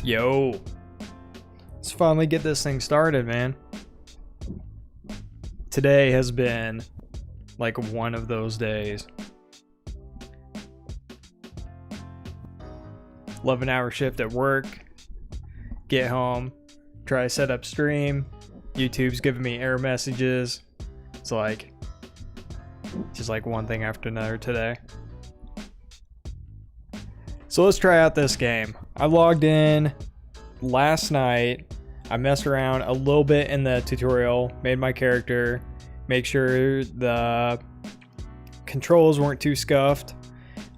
Yo, let's finally get this thing started, man. Today has been like one of those days. 11-hour shift at work, get home, try to set up stream. YouTube's giving me error messages. It's like just like one thing after another today. So let's try out this game. I logged in last night. I messed around a little bit in the tutorial, made my character, make sure the controls weren't too scuffed.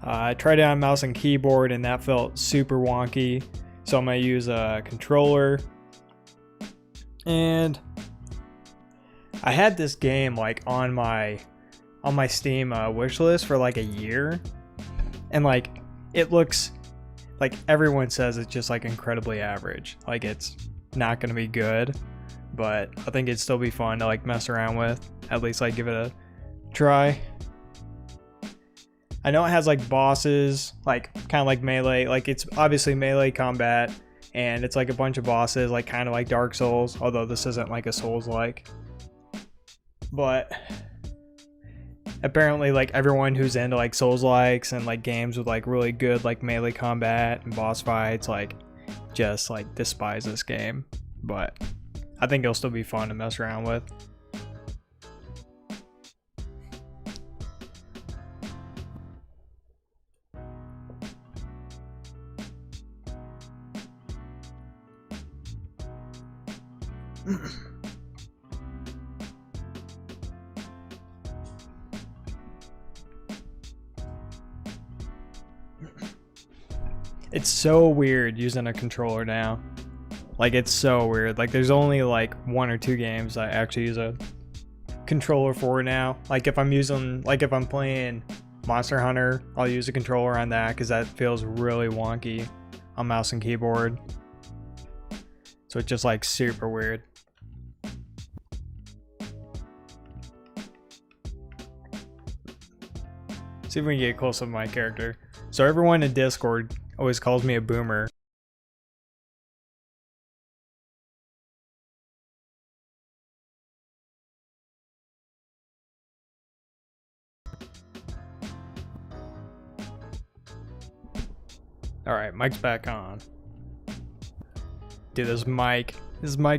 I tried it on mouse and keyboard and that felt super wonky. So I'm gonna use a controller. And I had this game like on my Steam wish list for like a year. And like it looks like everyone says it's just like incredibly average. Like it's not gonna be good, but I think it'd still be fun to like mess around with. At least like give it a try. I know it has like bosses, like kind of like Melee. Like it's obviously Melee combat, and it's like a bunch of bosses, like kind of like Dark Souls. Although this isn't like a Souls-like. But apparently like everyone who's into like Souls-likes and like games with like really good like melee combat and boss fights like just like despise this game. But I think it'll still be fun to mess around with. It's so weird using a controller now. Like it's so weird. Like there's only like one or two games I actually use a controller for now. Like if I'm playing Monster Hunter, I'll use a controller on that because that feels really wonky on mouse and keyboard. So it's just like super weird. See if we can get close to my character. So everyone in Discord always calls me a boomer. Alright, mic's back on. Dude, this mic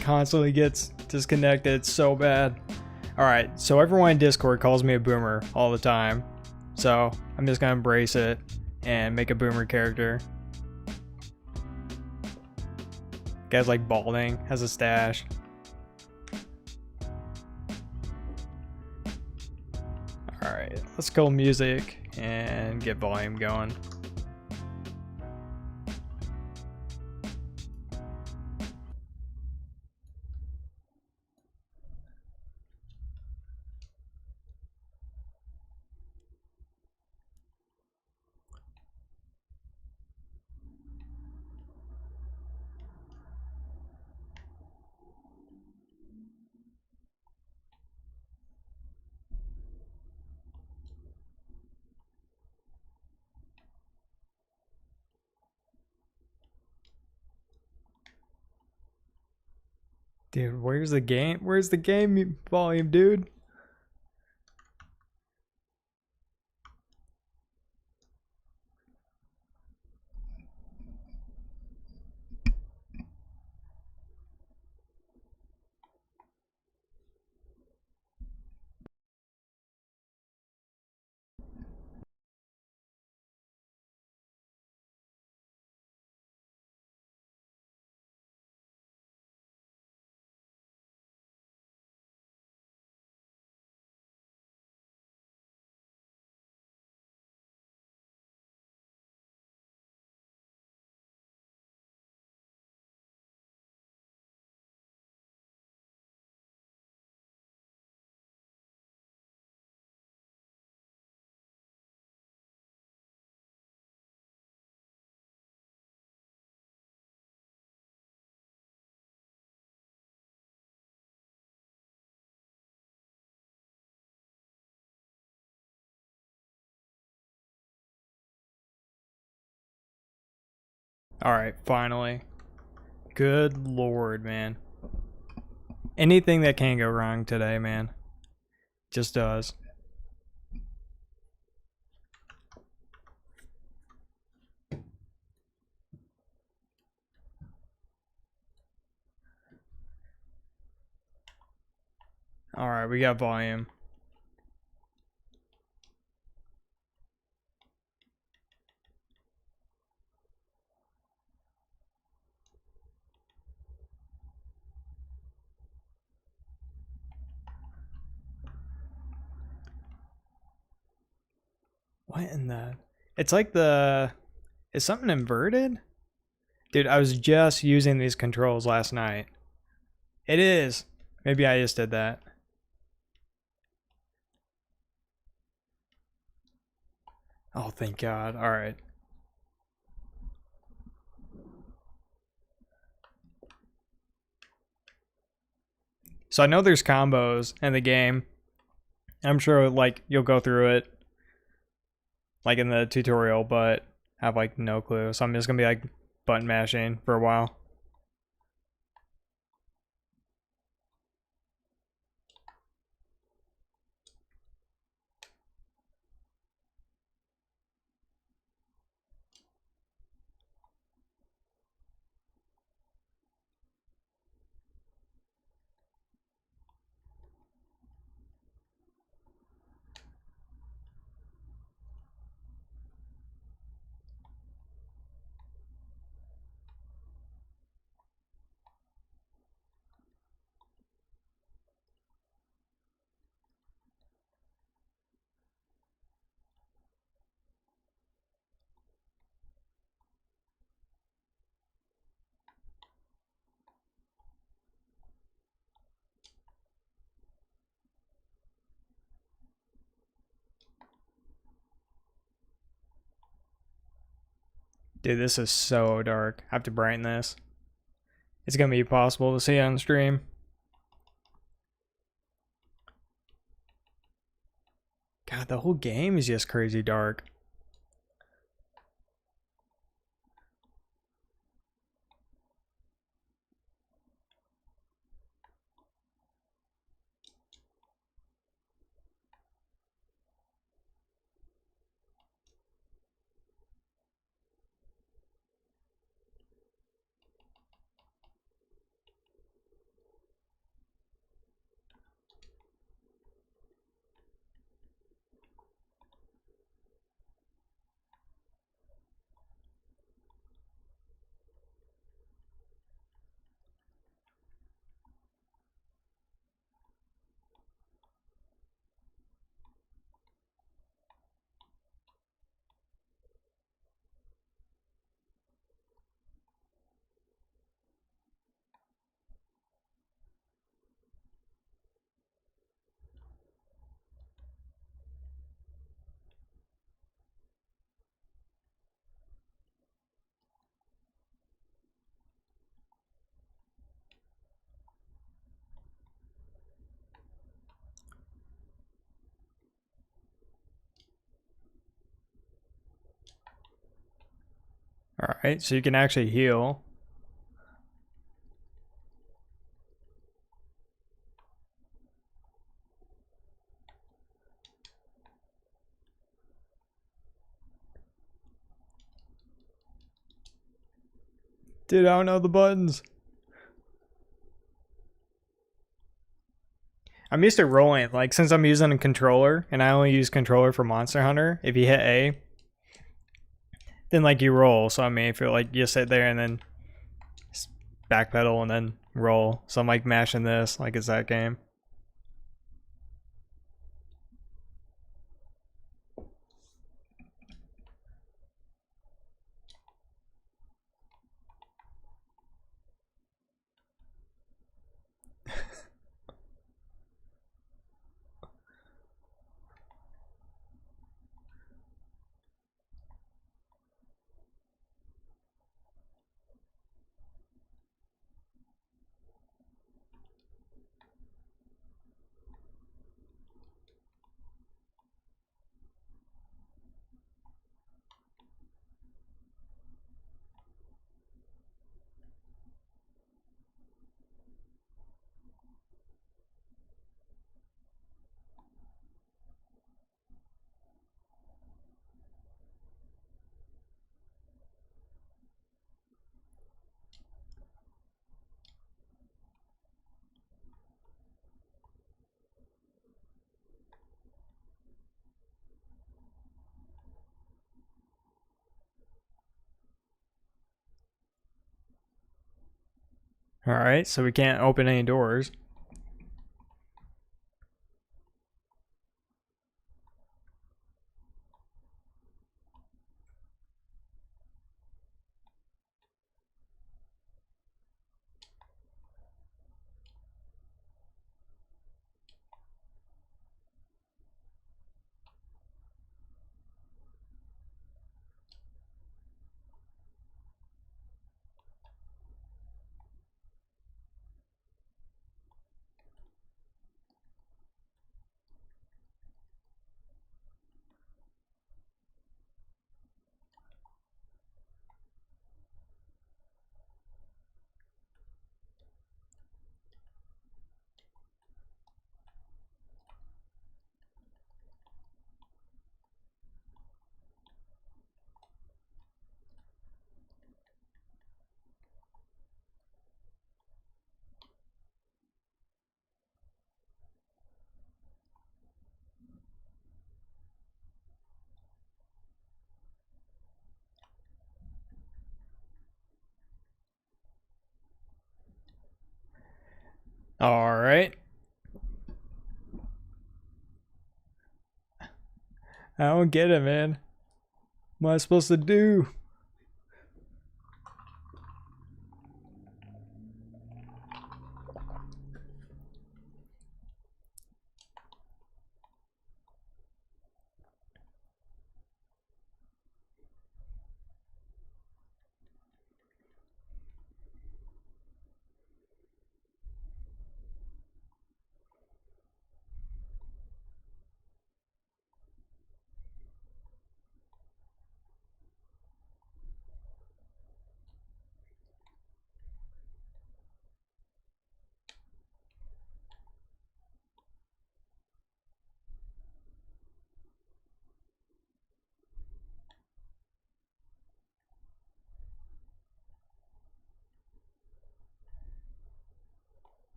constantly gets disconnected. It's so bad. Alright, so everyone in Discord calls me a boomer all the time. So I'm just gonna embrace it and make a boomer character. Guy's like balding, has a stash. Alright, let's go music and get volume going. Dude, where's the game? Where's the game volume, dude? Alright, finally. Good lord, man. Anything that can go wrong today, man. Just does. Alright, we got volume. What in the... It's like the... Is something inverted? Dude, I was just using these controls last night. It is. Maybe I just did that. Oh, thank God. Alright. So I know there's combos in the game. I'm sure, like, you'll go through it, like, in the tutorial, but I have, like, no clue. So I'm just gonna be, like, button mashing for a while. Dude, this is so dark. I have to brighten this. It's gonna be impossible to see on stream. God, the whole game is just crazy dark. Alright, so you can actually heal. Dude, I don't know the buttons. I'm used to rolling. Like, since I'm using a controller, and I only use controller for Monster Hunter, if you hit A, then, like, you roll. So, I mean, if you're, like, you sit there and then backpedal and then roll. So I'm, like, mashing this like it's that game. Alright, so we can't open any doors. Alright. I don't get it, man. What am I supposed to do?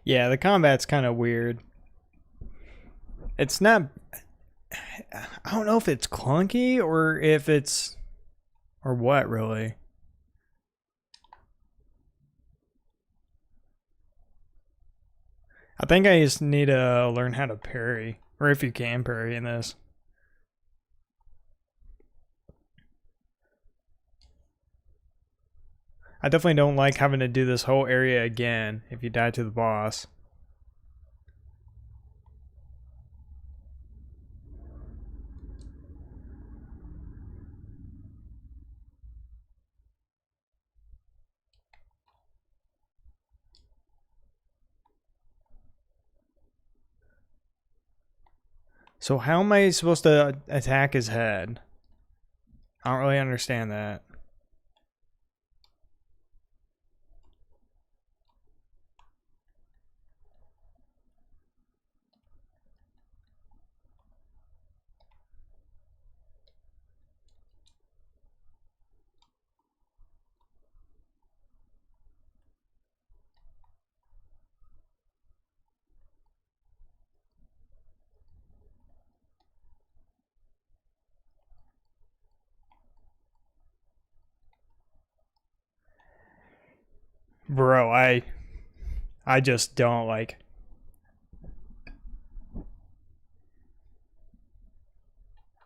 Yeah, the combat's kind of weird. It's not. I don't know if it's clunky or if it's. Or what, really. I think I just need to learn how to parry. Or if you can parry in this. I definitely don't like having to do this whole area again if you die to the boss. So how am I supposed to attack his head? I don't really understand that. Bro, I just don't like.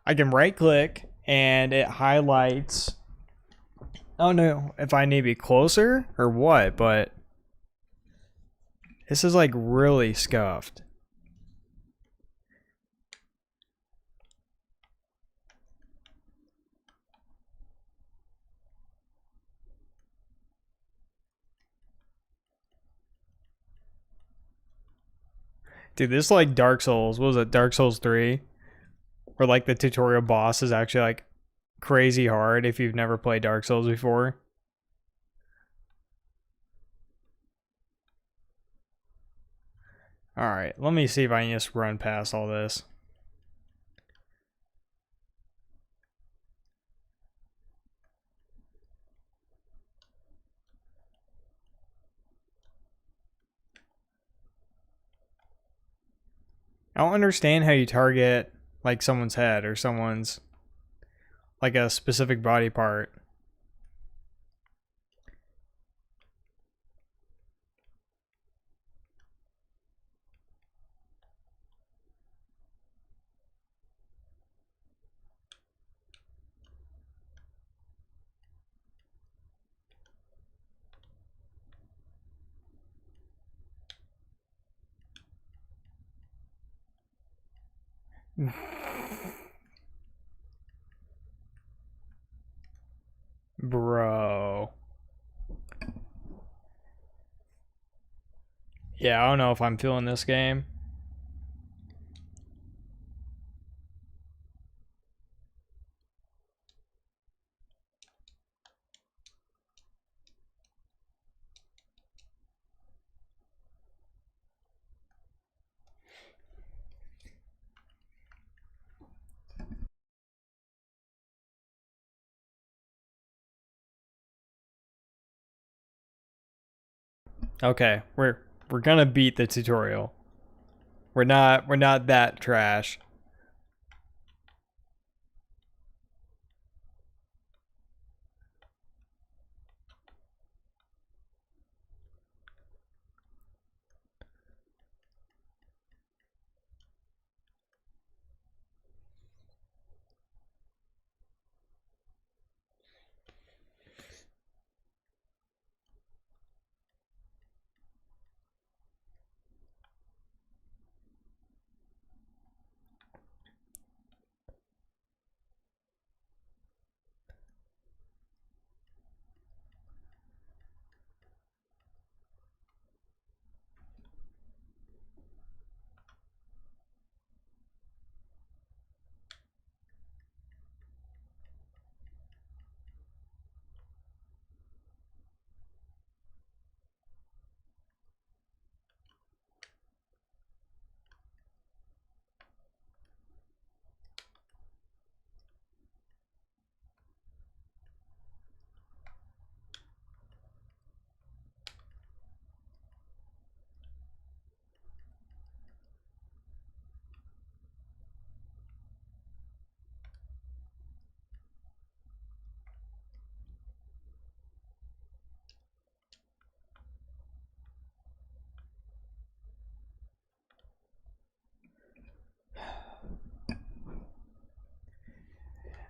I can right click and it highlights I don't know if I need to be closer or what, but this is like really scuffed. Dude, this is like Dark Souls. What was it? Dark Souls 3? Where like the tutorial boss is actually like crazy hard if you've never played Dark Souls before. Alright, let me see if I can just run past all this. I don't understand how you target like someone's head or someone's like a specific body part. Bro. Yeah, I don't know if I'm feeling this game. Okay, we're gonna beat the tutorial. We're not that trash.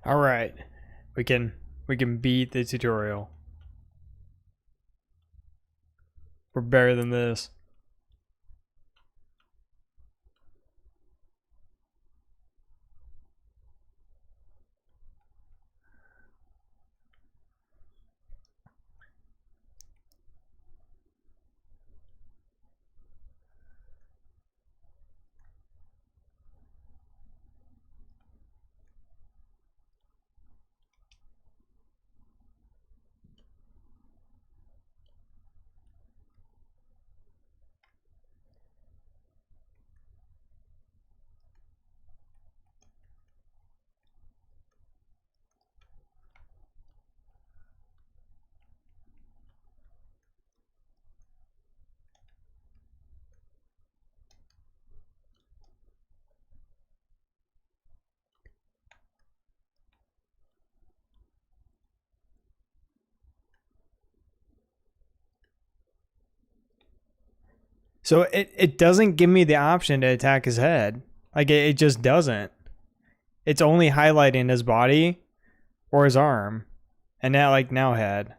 Alright. We can beat the tutorial. We're better than this. So it doesn't give me the option to attack his head. Like it just doesn't. It's only highlighting his body or his arm. And now, like, now had.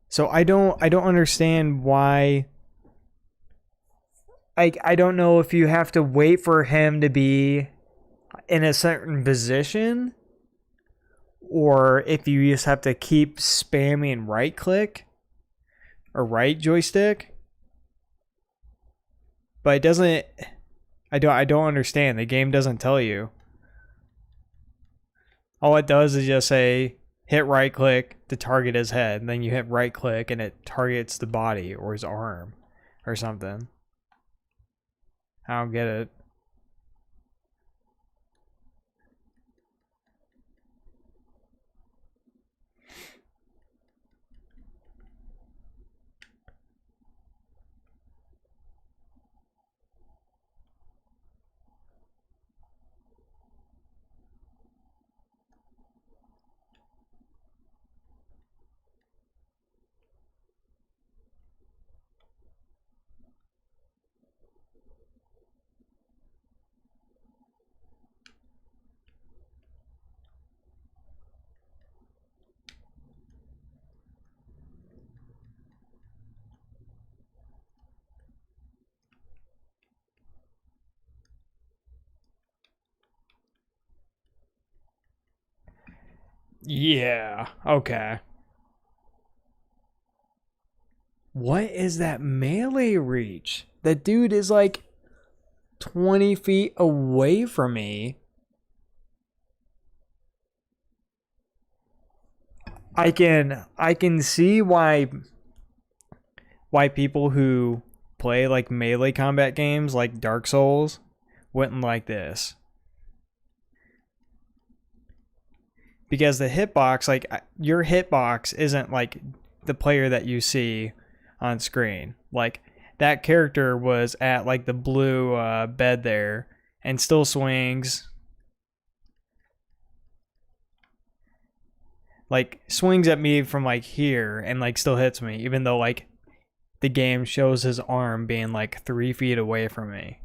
So I don't understand why. I don't know if you have to wait for him to be in a certain position, or if you just have to keep spamming right click or right joystick. But it doesn't. I don't understand. The game doesn't tell you. All it does is just say hit right click to target his head, and then you hit right click and it targets the body or his arm or something. I don't get it. Yeah, okay. What is that melee reach? That dude is like 20 feet away from me. I can see why people who play like melee combat games like Dark Souls wouldn't like this. Because the hitbox, like your hitbox isn't like the player that you see on screen. Like that character was at like the blue bed there and still swings. Like swings at me from like here and like still hits me, even though like the game shows his arm being like 3 feet away from me.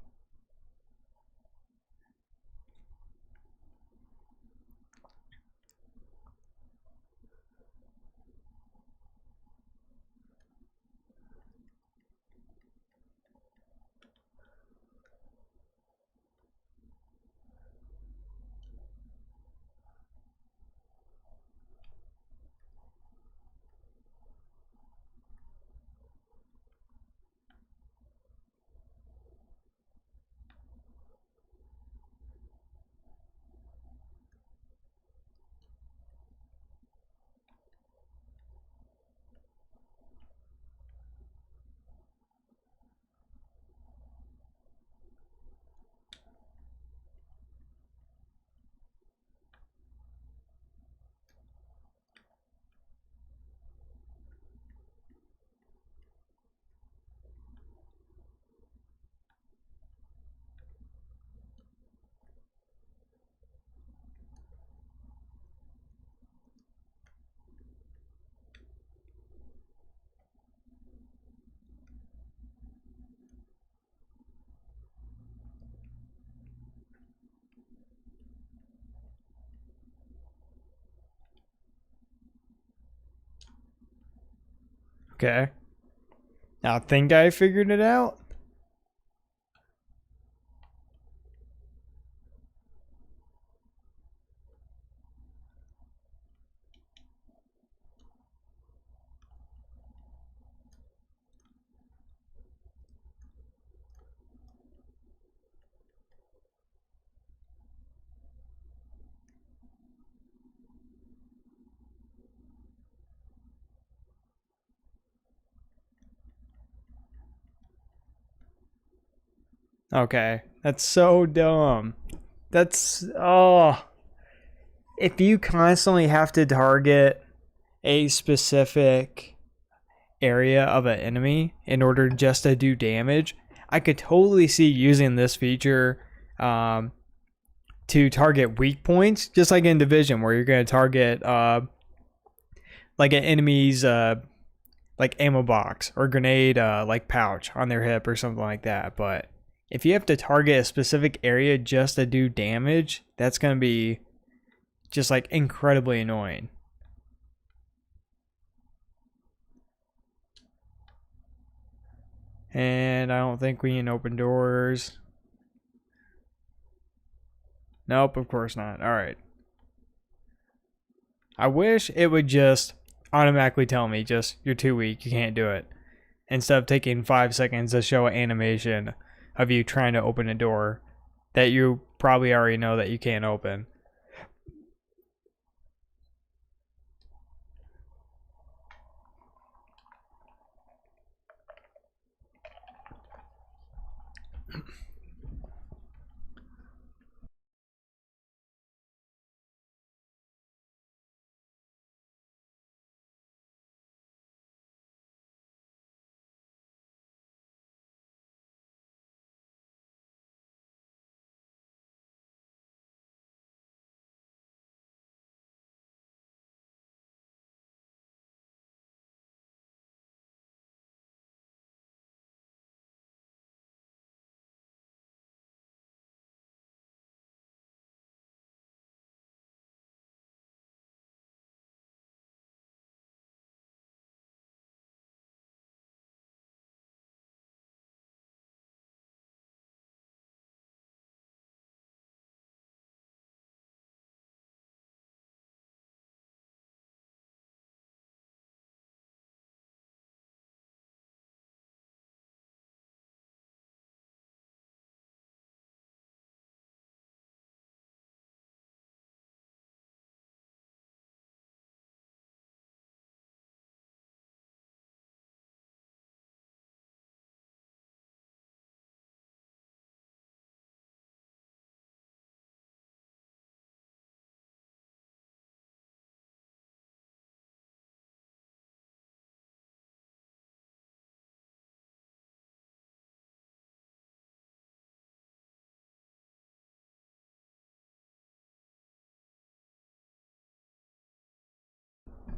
Okay. Now I think I figured it out. Okay. That's so dumb. That's if you constantly have to target a specific area of an enemy in order just to do damage, I could totally see using this feature to target weak points, just like in Division, where you're going to target like an enemy's like ammo box or grenade like pouch on their hip or something like that. But If you have to target a specific area just to do damage, that's going to be just like incredibly annoying. And I don't think we can open doors. Nope, of course not. Alright. I wish it would just automatically tell me, just, you're too weak, you can't do it. Instead of taking 5 seconds to show an animation of you trying to open a door that you probably already know that you can't open.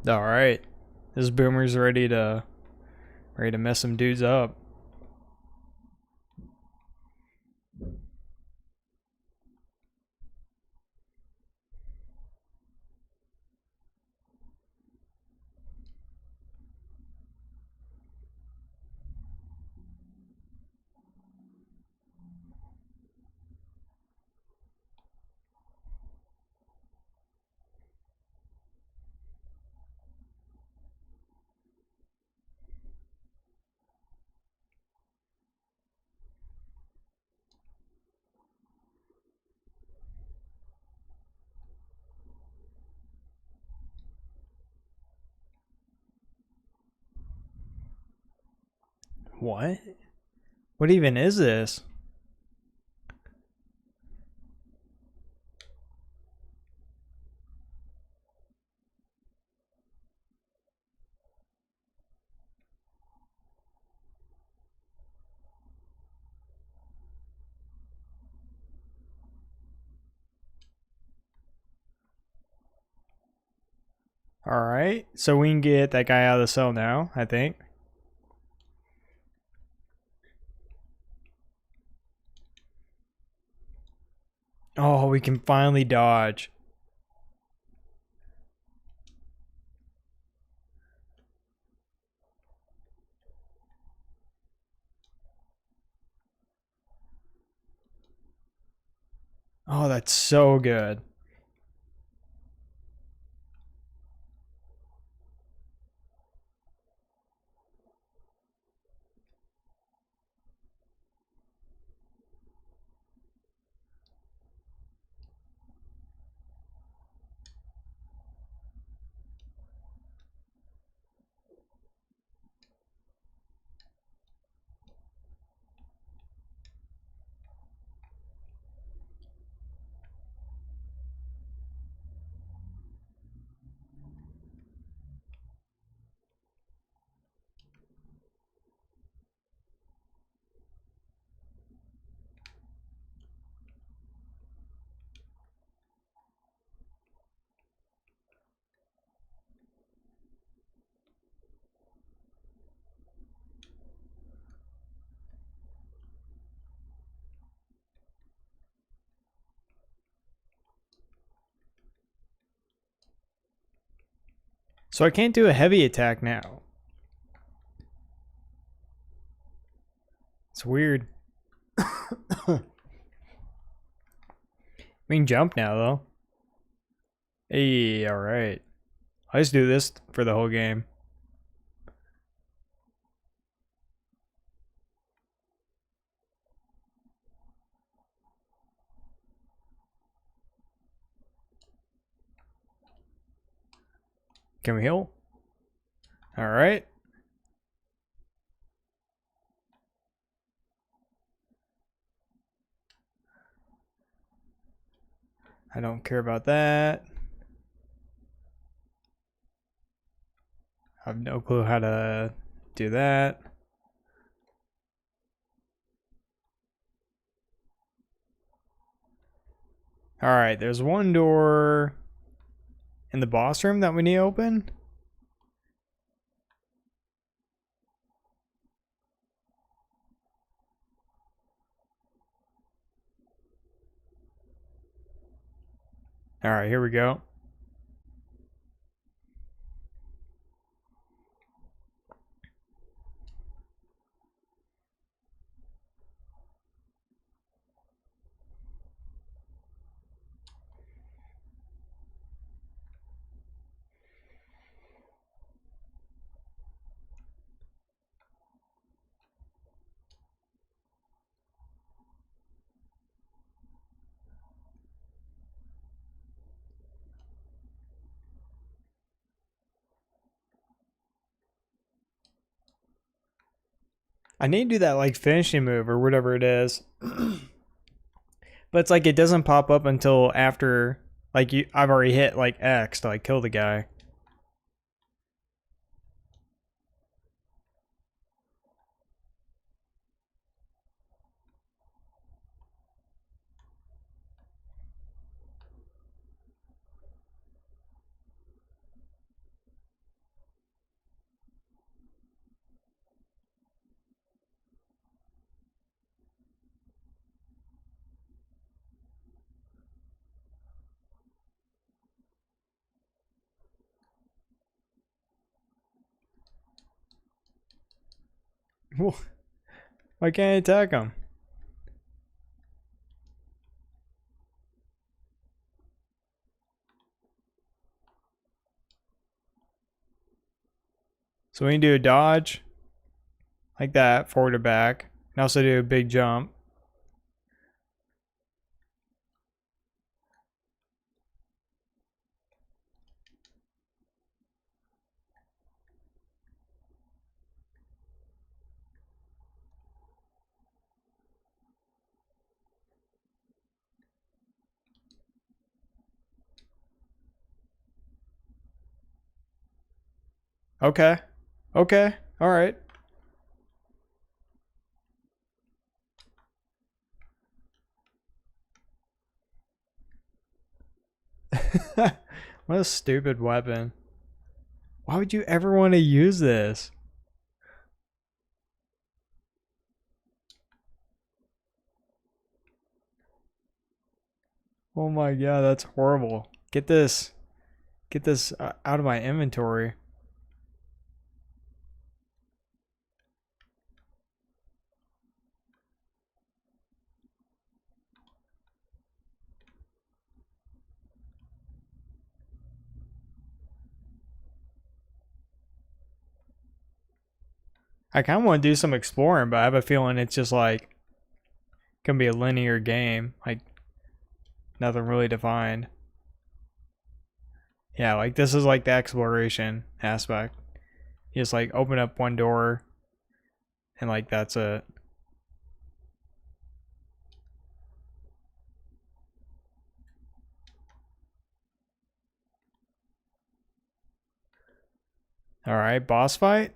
Alright. This boomer's ready to mess some dudes up. What? What even is this? Alright, so we can get that guy out of the cell now, I think. Oh, we can finally dodge. Oh, that's so good. So I can't do a heavy attack now. It's weird. We can jump now, though. Hey, alright. I just do this for the whole game. Can we heal? Alright. I don't care about that. I have no clue how to do that. Alright, there's one door in the boss room that we need to open. Alright, here we go. I need to do that like finishing move or whatever it is. But it's like it doesn't pop up until after like I've already hit like X to like kill the guy. Why can't I attack him? So we can do a dodge like that, forward or back, and also do a big jump. Okay. Okay. All right. What a stupid weapon. Why would you ever want to use this? Oh my god, that's horrible. Get this. Get this out of my inventory. I kind of want to do some exploring, but I have a feeling it's just like gonna be a linear game, like nothing really defined. Yeah, like this is like the exploration aspect. You just like open up one door, and like that's it. All right, boss fight.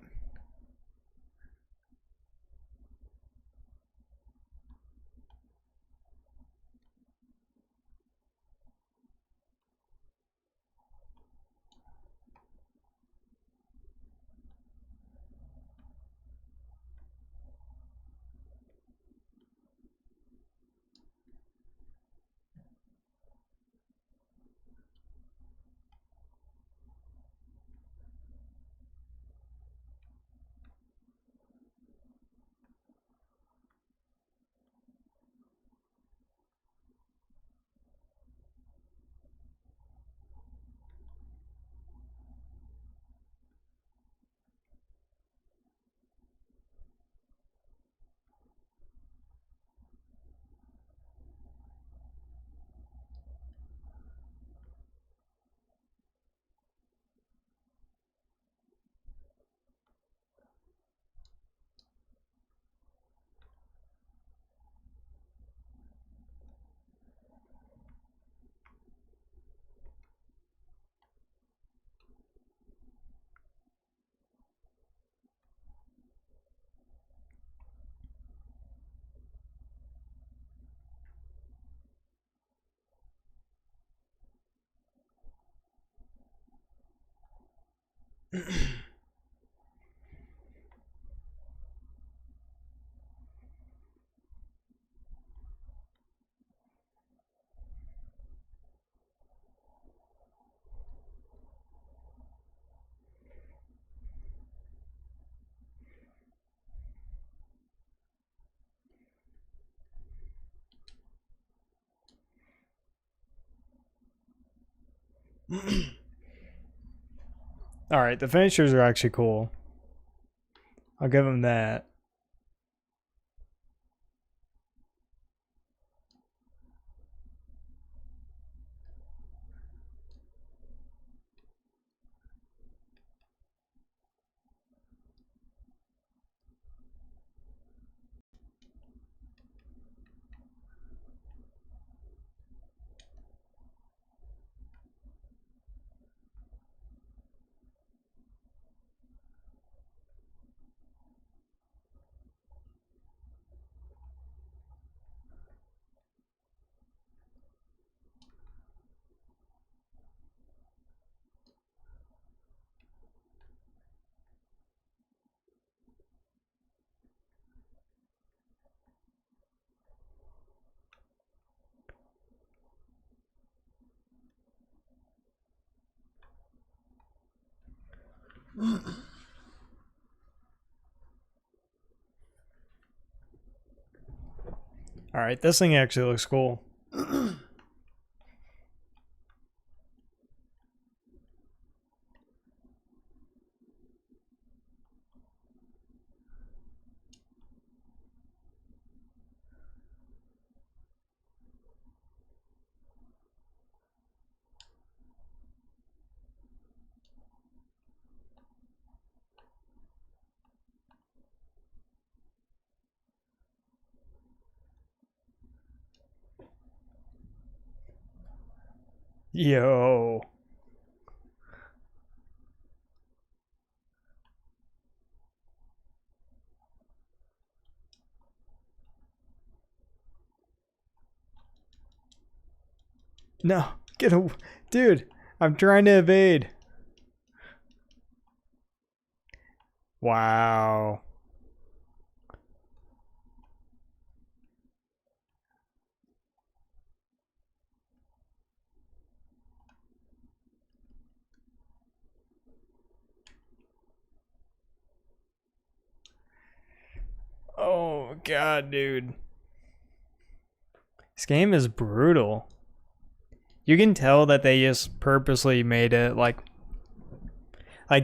Alright, the finishers are actually cool. I'll give them that. Alright, this thing actually looks cool. Yo. No, get a dude. I'm trying to evade. Wow. Oh god, dude. This game is brutal. You can tell that they just purposely made it like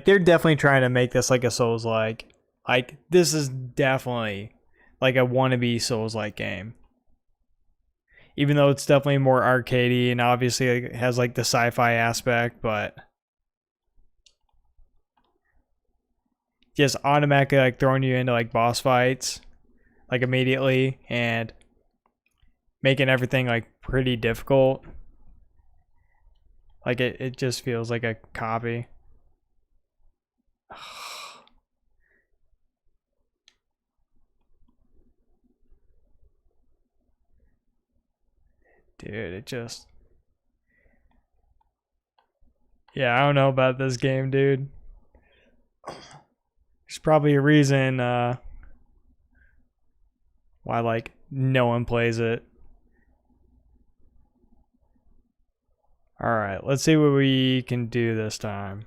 they're definitely trying to make this like a Souls-like. Like this is definitely like a wannabe Souls-like game. Even though it's definitely more arcadey and obviously it has like the sci-fi aspect, but just automatically like throwing you into like boss fights like immediately and making everything like pretty difficult. Like it just feels like a copy. Dude, it just... Yeah, I don't know about this game, dude. There's probably a reason why like no one plays it. Alright, let's see what we can do this time.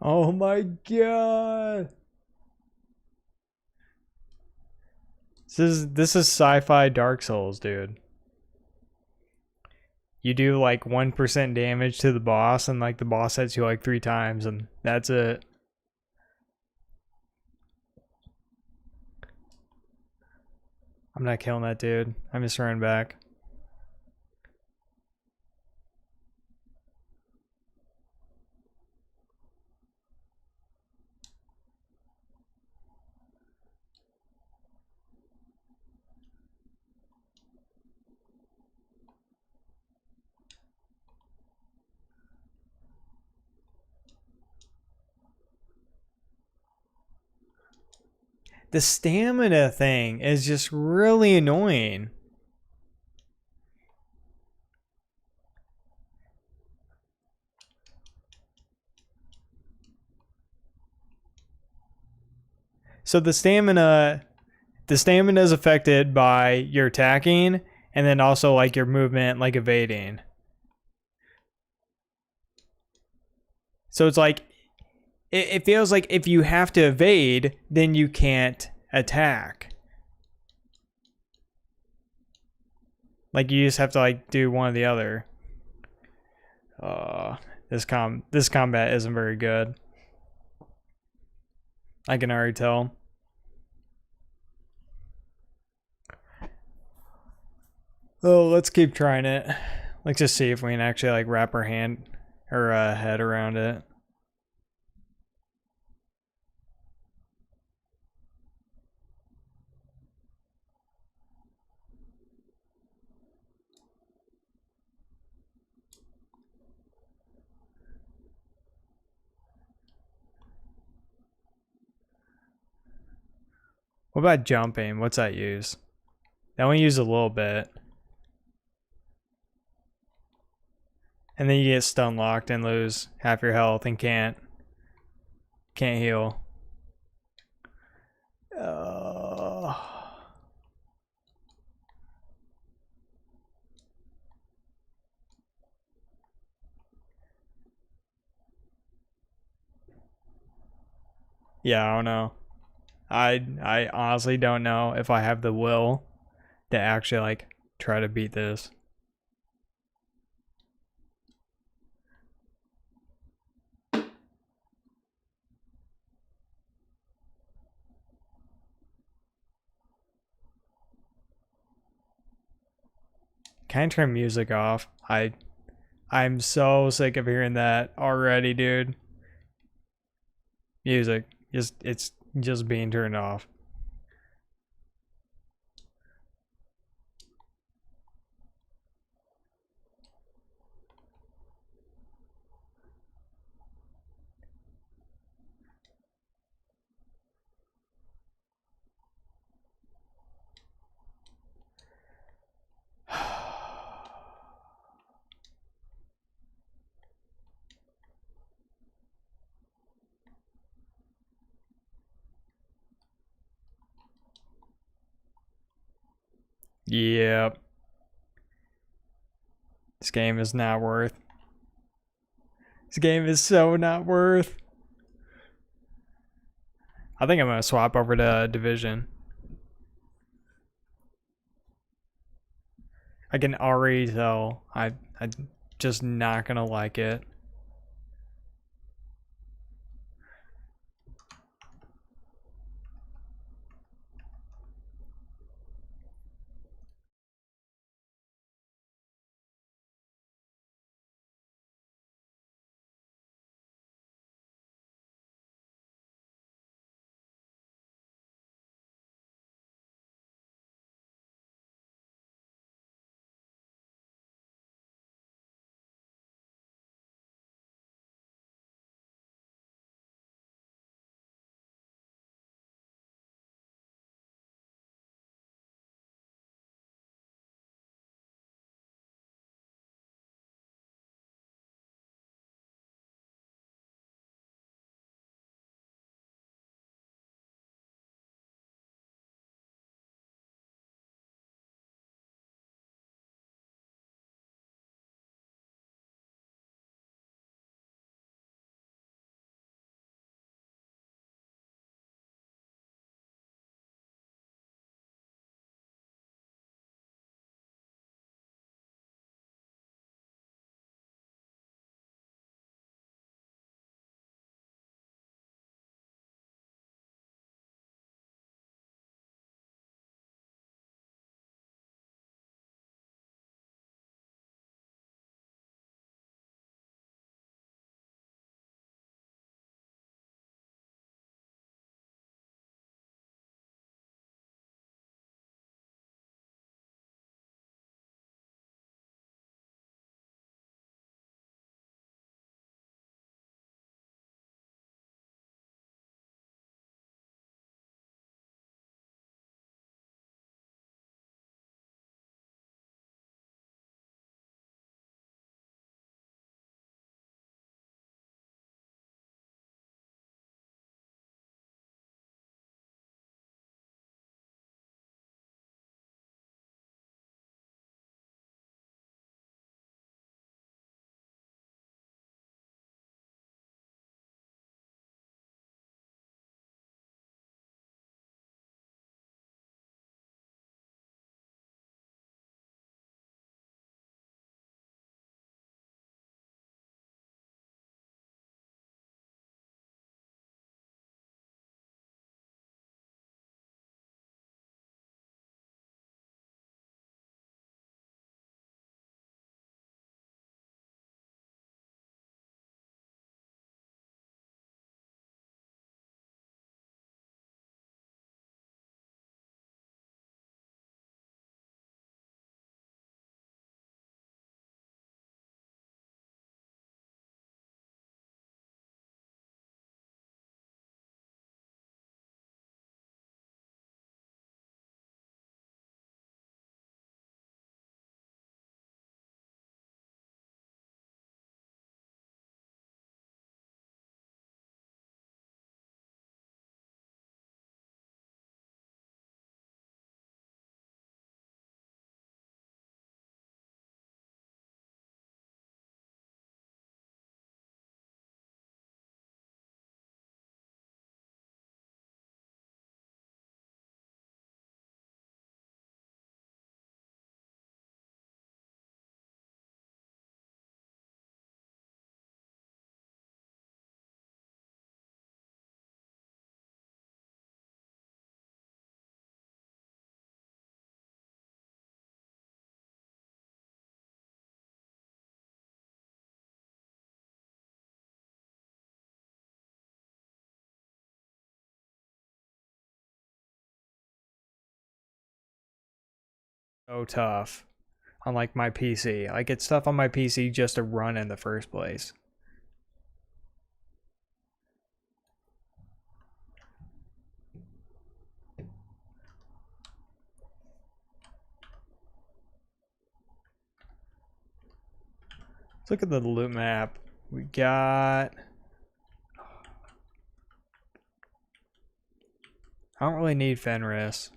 Oh my god. This is sci-fi Dark Souls, dude. You do like 1% damage to the boss and like the boss hits you like 3 times and that's it. I'm not killing that dude. I'm just running back. The stamina thing is just really annoying. So the stamina is affected by your attacking and then also like your movement, like evading. So it's like it feels like if you have to evade, then you can't attack. Like you just have to like do one or the other. This combat isn't very good. I can already tell. Oh, let's keep trying it. Let's just see if we can actually like wrap our hand or head around it. What about jumping? What's that use? That one use a little bit. And then you get stun locked and lose half your health and can't heal. Yeah, I don't know. I honestly don't know if I have the will to actually like try to beat this. Can I turn music off? I'm so sick of hearing that already, dude. Music. It's just being turned off. Yep. This game is not worth. This game is so not worth. I think I'm gonna swap over to Division. I can already tell I'm just not gonna like it. so tough on like my PC. Like it's tough on my PC just to run in the first place. Let's look at the loot map. We got... I don't really need Fenris.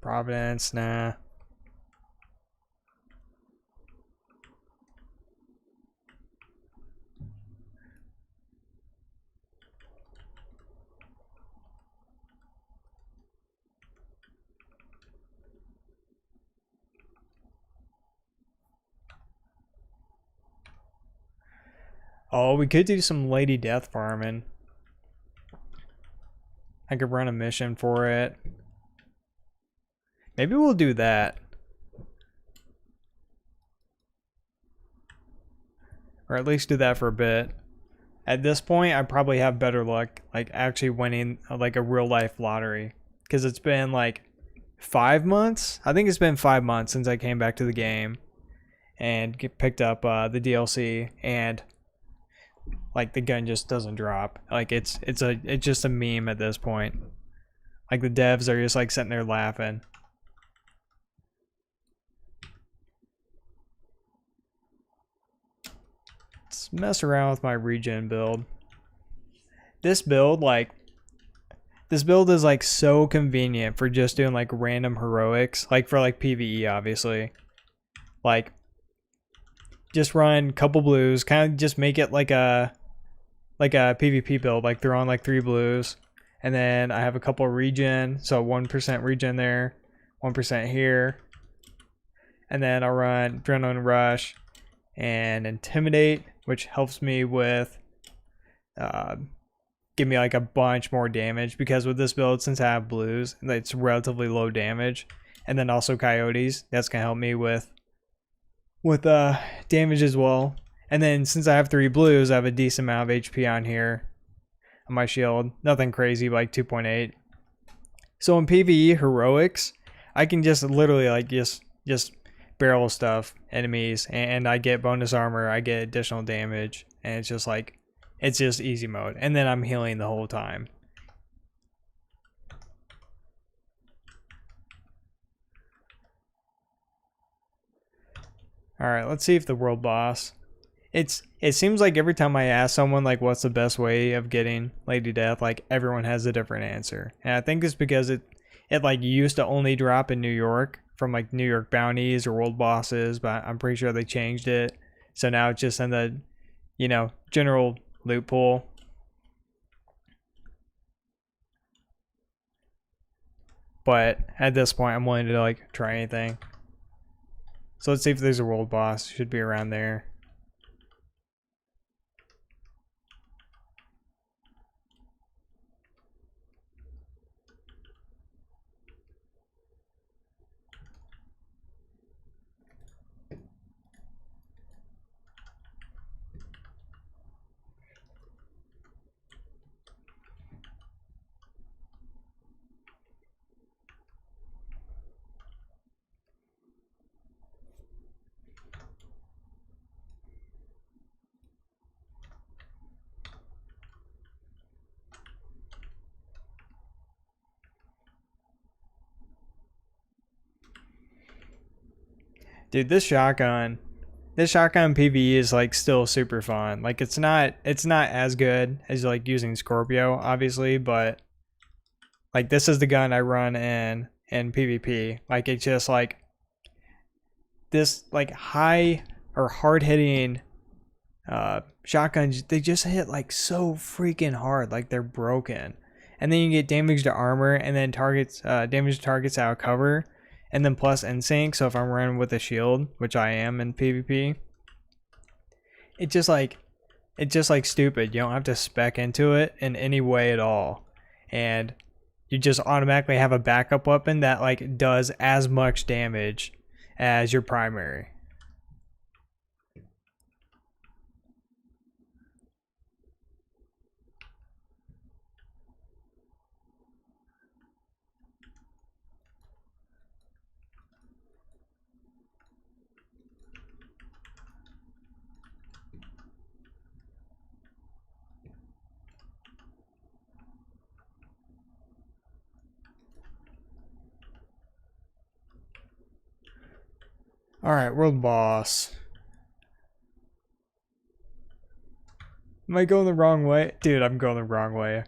Providence, nah. Oh, we could do some Lady Death farming. I could run a mission for it. Maybe we'll do that. Or at least do that for a bit. At this point, I probably have better luck, like actually winning like a real life lottery. Because it's been like 5 months? I think it's been 5 months since I came back to the game and picked up the DLC, and like the gun just doesn't drop. Like it's just a meme at this point. Like the devs are just like sitting there laughing. Let's mess around with my regen build. This build is like so convenient for just doing like random heroics, like for like PvE obviously. Like just run a couple blues, kind of just make it like a PvP build, like throw on like 3 blues, and then I have a couple regen, so 1% regen there, 1% here, and then I'll run Adrenaline Rush and Intimidate, which helps me with give me like a bunch more damage, because with this build, since I have blues, it's relatively low damage, and then also Coyotes, that's gonna help me with damage as well. And then since I have 3 blues, I have a decent amount of HP on here on my shield. Nothing crazy, like 2.8. So in PvE heroics, I can just literally like just barrel stuff enemies, and I get bonus armor, I get additional damage, and it's just like, it's just easy mode. And then I'm healing the whole time. Alright, let's see if the world boss... It seems like every time I ask someone like what's the best way of getting Lady Death, like everyone has a different answer. And I think it's because it like used to only drop in New York from like New York bounties or world bosses, but I'm pretty sure they changed it. So now it's just in the, you know, general loot pool. But at this point, I'm willing to like try anything. So let's see if there's a world boss. Should be around there. Dude, this shotgun PvE is like still super fun. Like it's not as good as like using Scorpio, obviously, but like this is the gun I run in PvP. Like it's just like this like high or hard hitting shotguns, they just hit like so freaking hard, like they're broken. And then you get damage to armor, and then targets damage to targets out of cover, and then plus NSYNC. So if I'm running with a shield, which I am in PvP, it's just like stupid. You don't have to spec into it in any way at all, and you just automatically have a backup weapon that like does as much damage as your primary. Alright, world boss. Am I going the wrong way? Dude, I'm going the wrong way.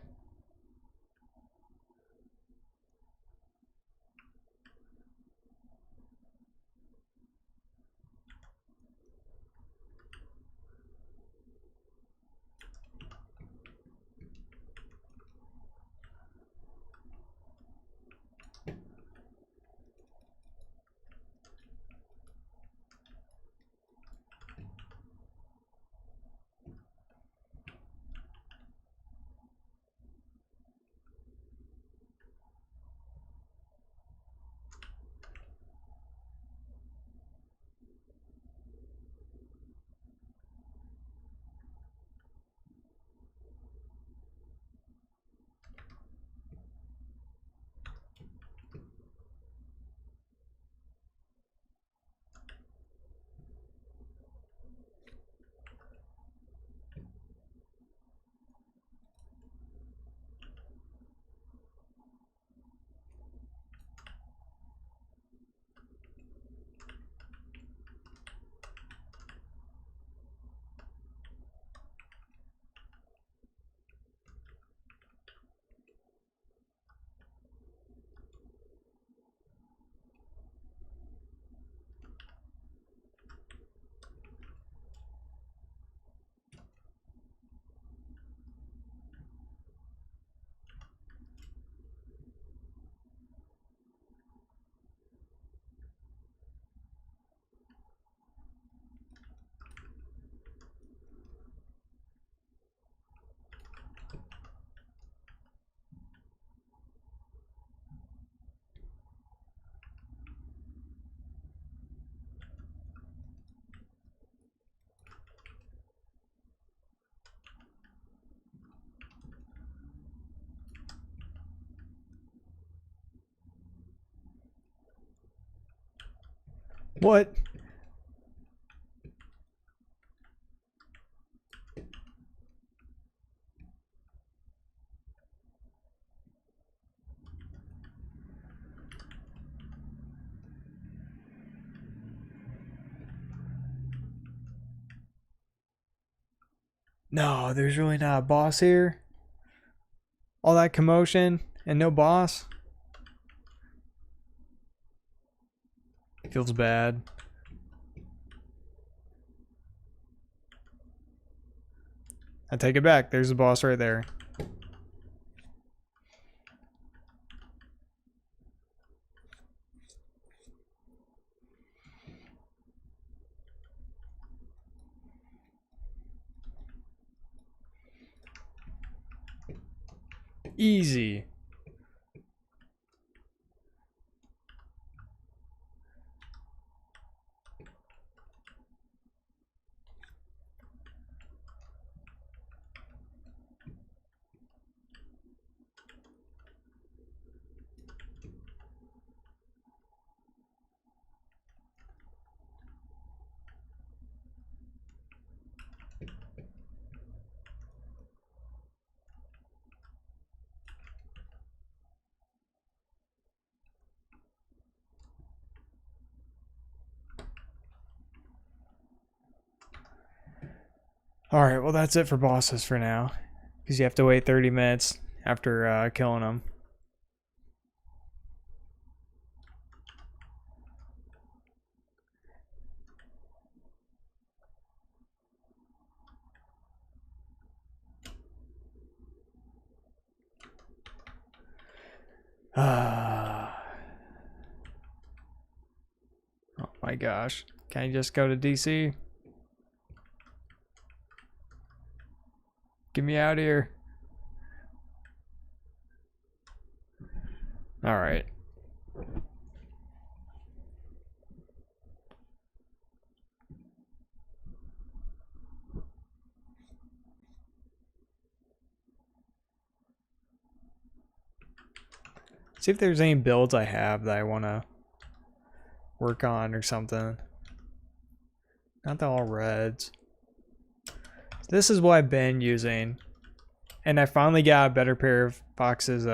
What? No, there's really not a boss here. All that commotion and no boss. Feels bad. I take it back. There's a boss right there. Easy. Alright, well that's it for bosses for now. Because you have to wait 30 minutes after killing them. Oh my gosh. Can I just go to DC? Get me out of here. Alright. See if there's any builds I have that I want to work on or something. Not the all reds. This is what I've been using. And I finally got a better pair of Fox's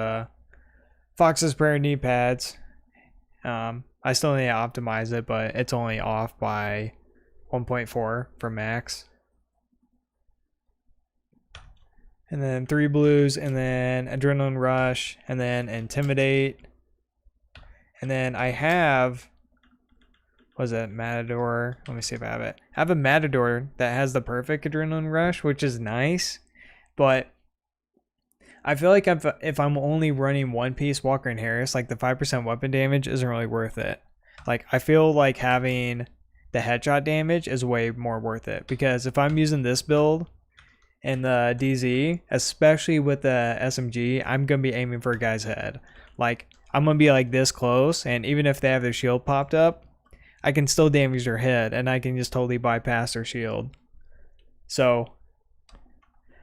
Prayer knee pads. I I still need to optimize it, but it's only off by 1.4 for max. And then 3 blues, and then Adrenaline Rush, and then Intimidate. And then I have, was it Matador? Let me see if I have it. I have a Matador that has the perfect Adrenaline Rush, which is nice, but I feel like if I'm only running one piece Walker and Harris, like the 5% weapon damage isn't really worth it. Like I feel like having the headshot damage is way more worth it, because if I'm using this build and the DZ, especially with the SMG, I'm gonna be aiming for a guy's head. Like I'm gonna be like this close, and even if they have their shield popped up, I can still damage their head, and I can just totally bypass their shield. So,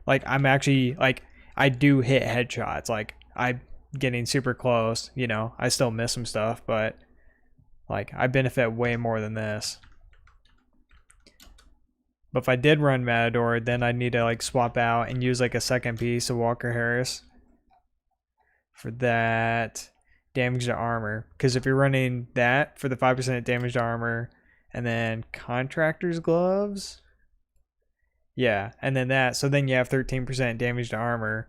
like I'm actually like I do hit headshots. Like I'm getting super close. You know, I still miss some stuff, but like I benefit way more than this. But if I did run Matador, then I'd need to like swap out and use like a second piece of Walker Harris for that damage to armor. Because if you're running that for the 5% damage to armor, and then Contractor's Gloves, yeah, and then that, so then you have 13% damage to armor,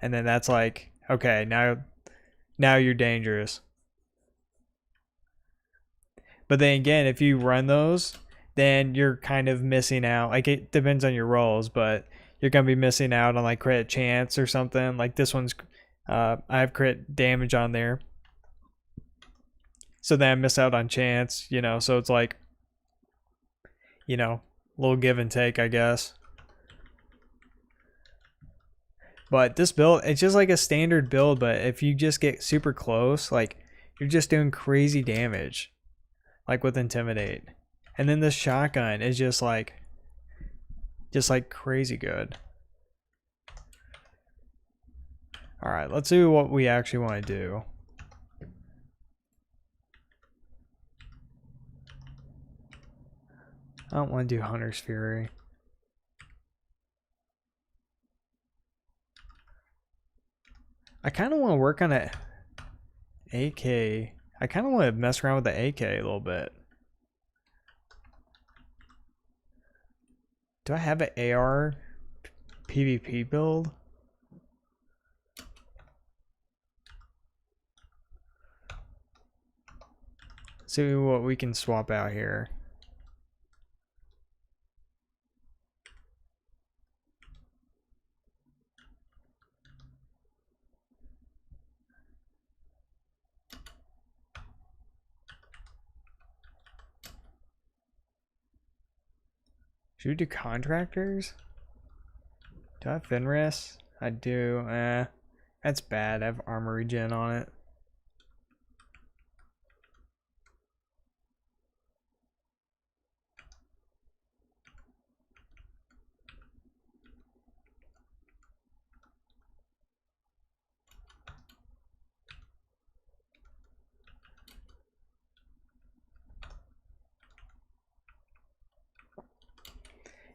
and then that's like, okay, now you're dangerous. But then again, if you run those, then you're kind of missing out. Like it depends on your rolls, but you're gonna be missing out on like crit chance or something. Like this one's, I have crit damage on there, so then I miss out on chance. You know, so it's like, you know, a little give and take, I guess. But this build, it's just like a standard build, but if you just get super close, like you're just doing crazy damage, like with Intimidate. And then this shotgun is just like crazy good. All right, let's do what we actually want to do. I don't want to do Hunter's Fury. I kind of want to work on it. AK. I kind of want to mess around with the AK a little bit. Do I have an AR PvP build? Let's see what we can swap out here. Should we do Contractors? Do I have Fenris? I do. That's bad. I have armor regen on it.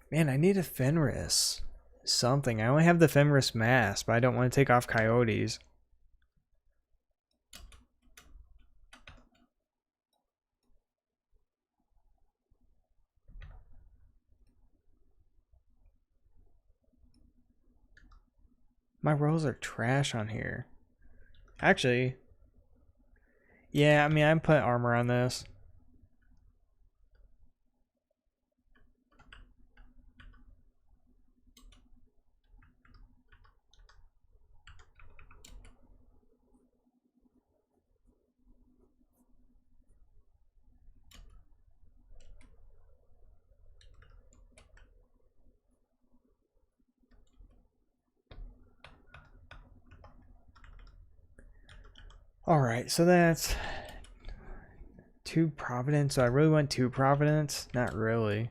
Man, I need a Fenris. Something. I only have the Fenris mask, but I don't want to take off Coyotes. My rolls are trash on here. Actually, yeah, I mean, I put armor on this. Alright, so that's 2 Providence. So I really want 2 Providence? Not really.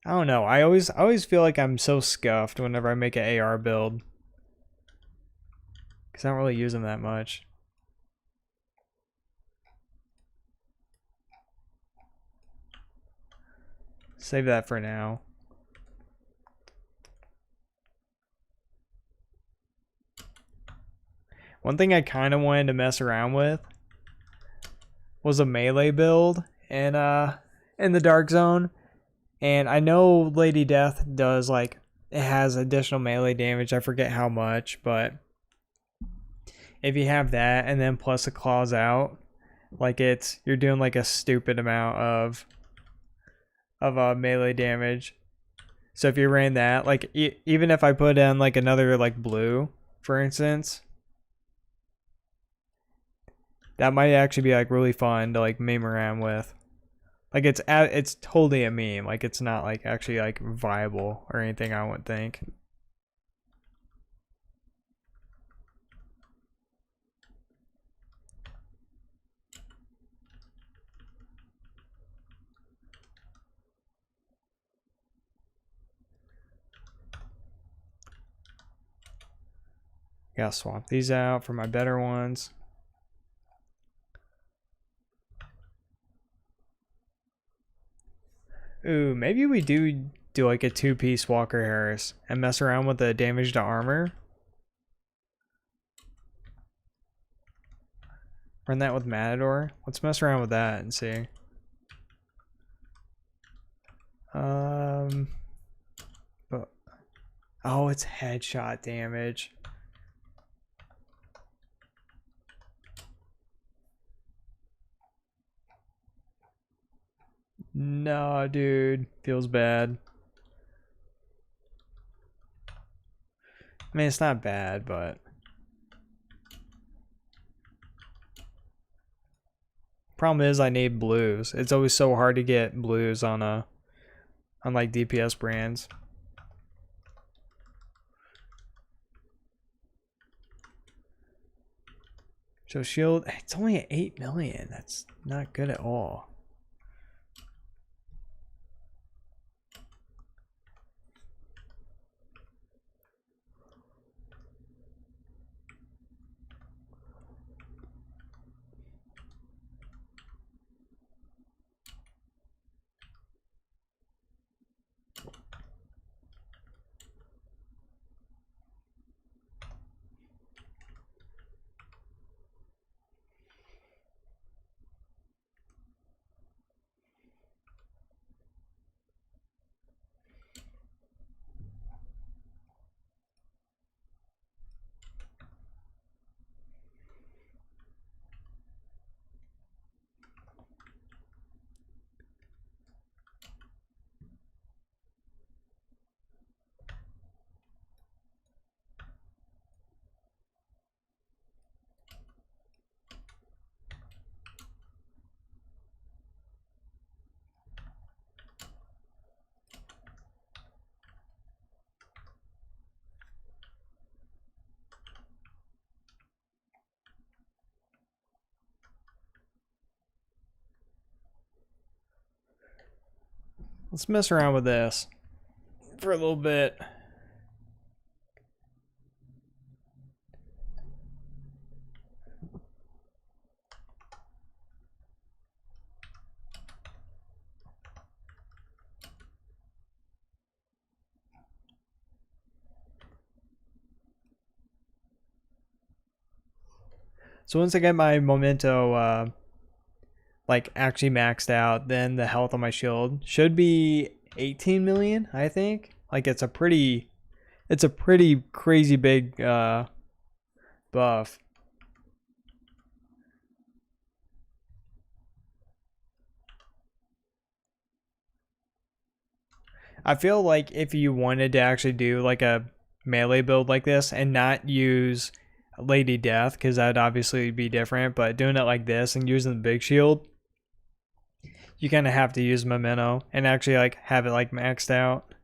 I don't know. I always feel like I'm so scuffed whenever I make an AR build, because I don't really use them that much. Save that for now. One thing I kind of wanted to mess around with was a melee build in the Dark Zone. And I know Lady Death does, like, it has additional melee damage. I forget how much, but if you have that and then plus the claws out, like, you're doing like a stupid amount of melee damage. So if you ran that, like, even if I put in like another like blue, for instance, that might actually be like really fun to like meme around with. Like, it's totally a meme. Like, it's not like actually like viable or anything, I wouldn't think. Gotta swap these out for my better ones. Ooh, maybe we do like a 2-piece Walker Harris and mess around with the damage to armor. Run that with Matador. Let's mess around with that and see. But oh, it's headshot damage. No, dude, feels bad. I mean, it's not bad, but problem is I need blues. It's always so hard to get blues on like DPS brands. So shield, it's only at 8 million. That's not good at all. Let's mess around with this for a little bit. So once I get my memento like actually maxed out, then the health on my shield should be 18 million, I think. Like, it's a pretty crazy big buff. I feel like if you wanted to actually do like a melee build like this and not use Lady Death, because that'd obviously be different, but doing it like this and using the big shield, you kind of have to use memento and actually like have it like maxed out.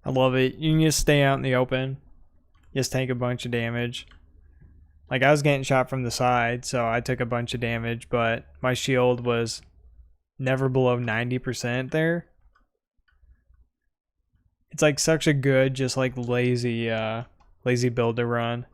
I love it. You can just stay out in the open, just take a bunch of damage. Like, I was getting shot from the side, so I took a bunch of damage, but my shield was never below 90% there. It's like such a good, just like lazy build to run.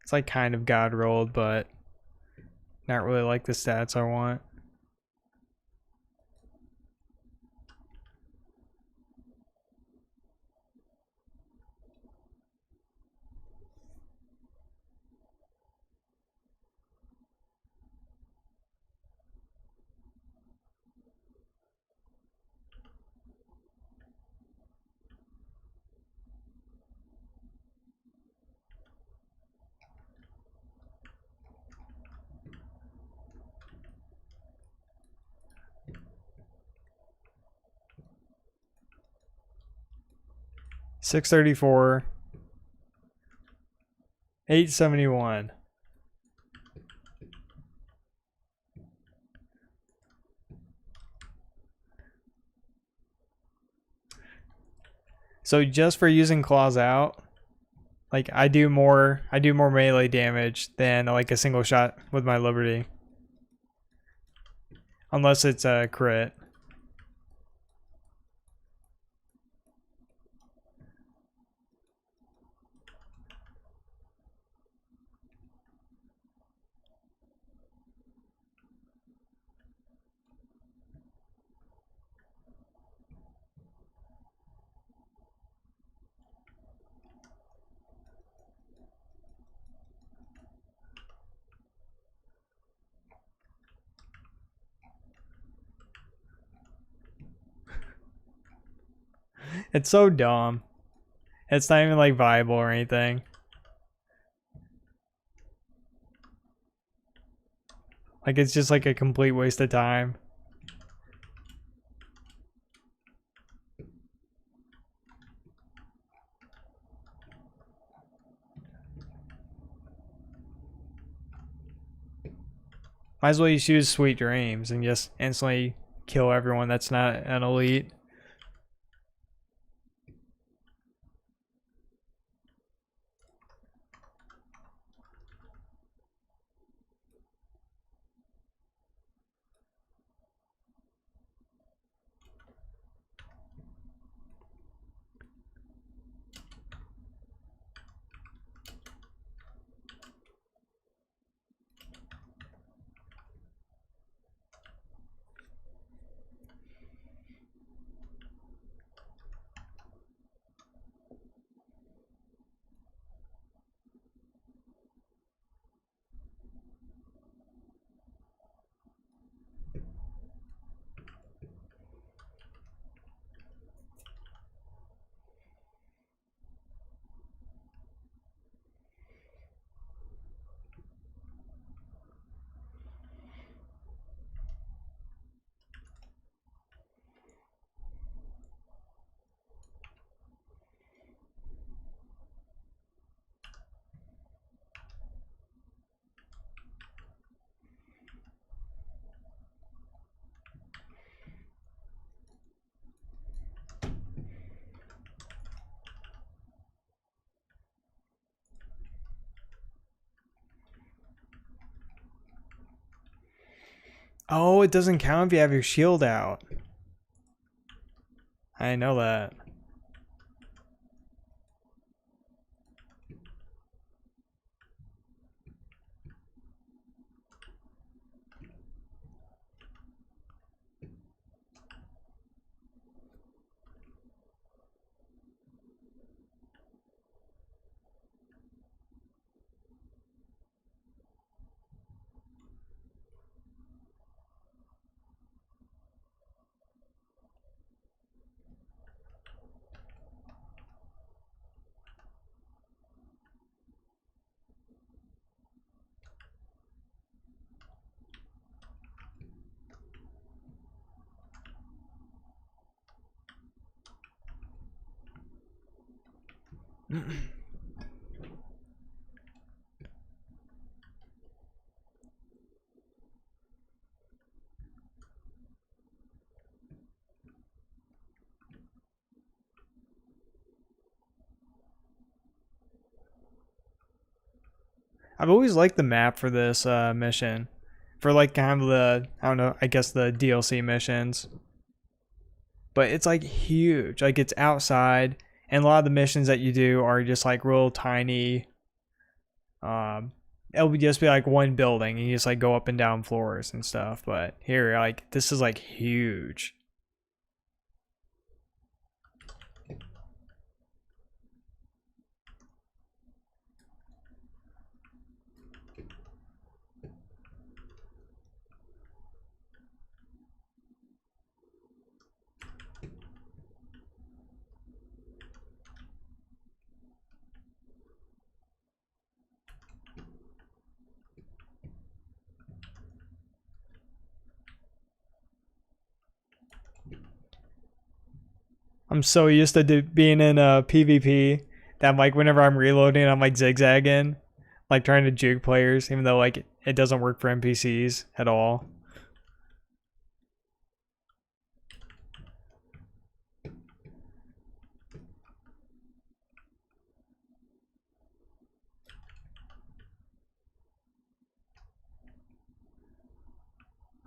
It's like kind of god rolled, but not really like the stats I want. $634, $871. So just for using claws out, like I do more melee damage than like a single shot with my Liberty. Unless it's a crit. It's so dumb. It's not even like viable or anything. Like it's just like a complete waste of time. Might as well just use Sweet Dreams and just instantly kill everyone that's not an elite. Oh, it doesn't count if you have your shield out. I know that. I've always liked the map for this mission. For like kind of the, I don't know, I guess the DLC missions. But it's like huge. Like it's outside. And a lot of the missions that you do are just like real tiny. It'll just be like one building. And you just like go up and down floors and stuff. But here, like, this is like huge. I'm so used to being in a PvP that like whenever I'm reloading, I'm like zigzagging, like trying to juke players, even though like it doesn't work for NPCs at all.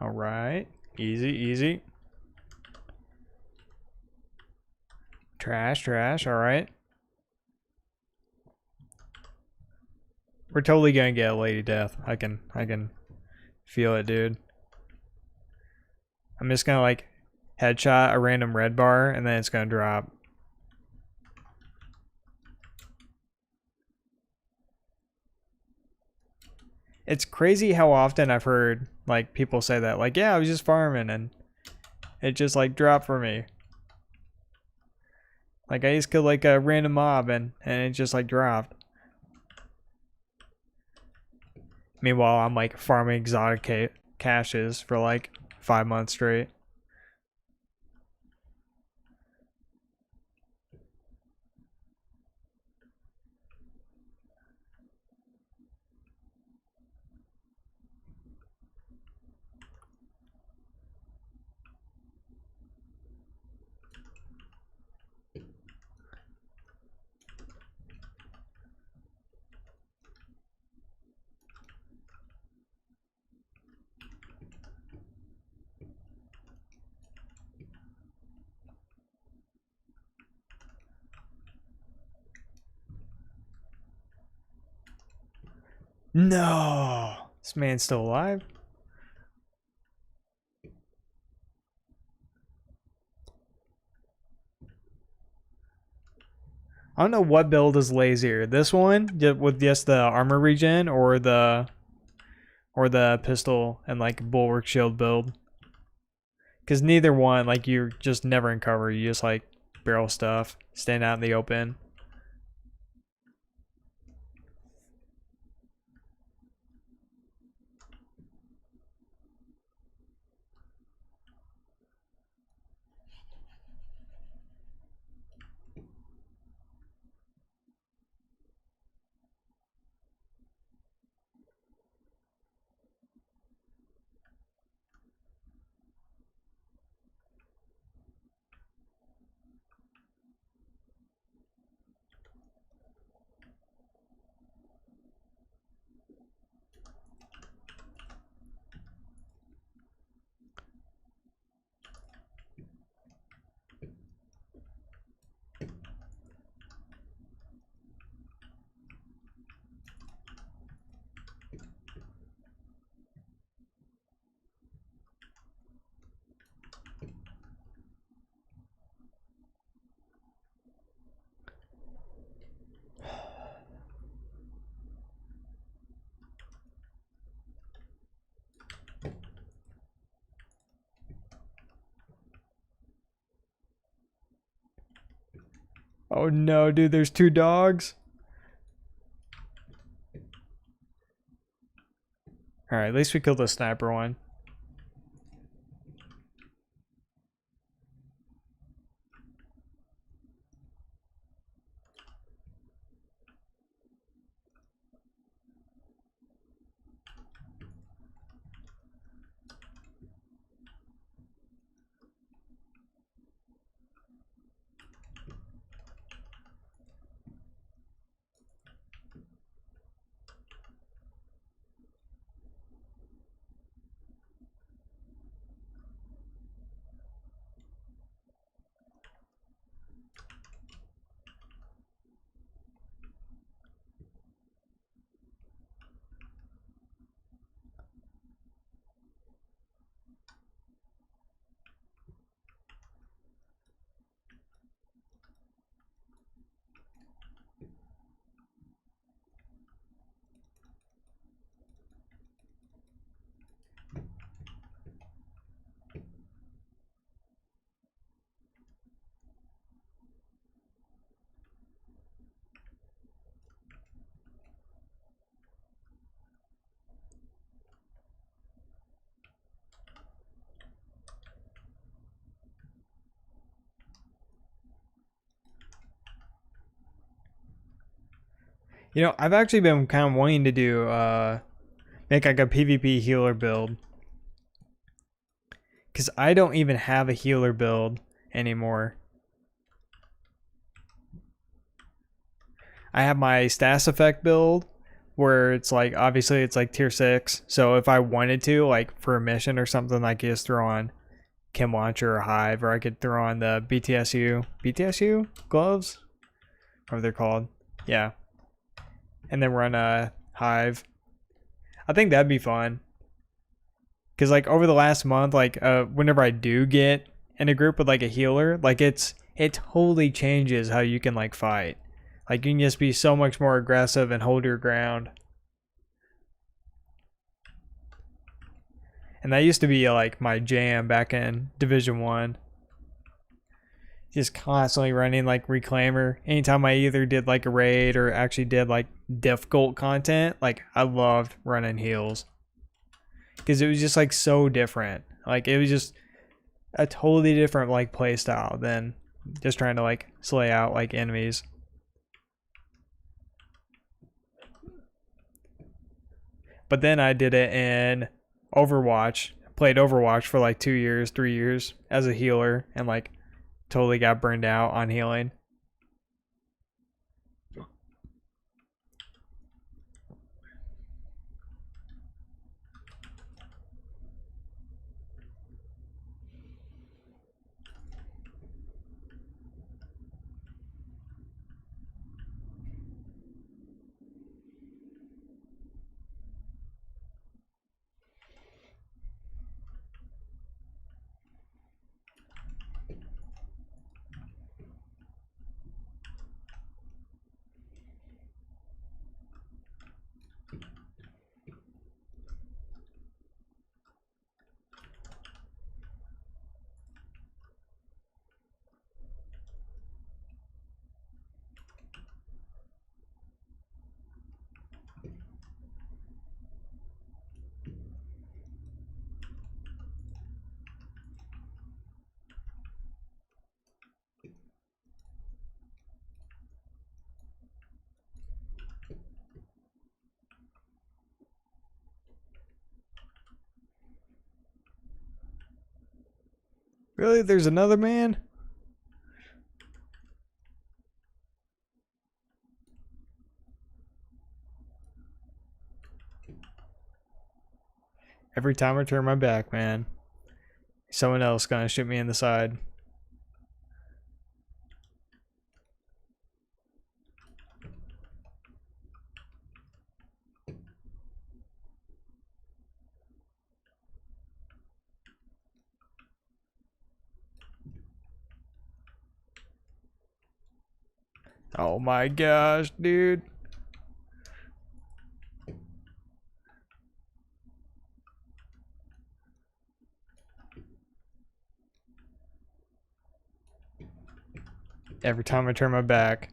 All right, easy, easy. Trash, trash. All right. We're totally gonna get a lady death. I can feel it, dude. I'm just gonna like headshot a random red bar and then it's gonna drop. It's crazy how often I've heard like people say that, like, yeah, I was just farming and it just like dropped for me. Like I just killed like a random mob and it just like dropped. Meanwhile, I'm like farming exotic caches for like 5 months straight. No, this man's still alive. I don't know what build is lazier. This one with just the armor regen or the pistol and like bulwark shield build. Because neither one, like, you're just never in cover. You just like barrel stuff, stand out in the open. Oh no, dude, there's 2 dogs. Alright, at least we killed the sniper one. You know, I've actually been kind of wanting to do make like a PvP healer build. Cause I don't even have a healer build anymore. I have my Stass Effect build where it's like obviously it's like tier 6. So if I wanted to, like for a mission or something, I could just throw on Chem Launcher or Hive, or I could throw on the BTSU gloves? Whatever they're called. Yeah. And then run a Hive. I think that'd be fun. Cause like over the last month, like whenever I do get in a group with like a healer, like it totally changes how you can like fight. Like you can just be so much more aggressive and hold your ground. And that used to be like my jam back in Division 1. Just constantly running like Reclaimer. Anytime I either did like a raid or actually did like difficult content, like I loved running heals. Because it was just like so different. Like it was just a totally different like play style than just trying to like slay out like enemies. But then I did it in Overwatch. Played Overwatch for like 2 years, 3 years as a healer, and like totally got burned out on healing. Really? There's another man? Every time I turn my back, man, someone else gonna shoot me in the side. Oh my gosh, dude. Every time I turn my back.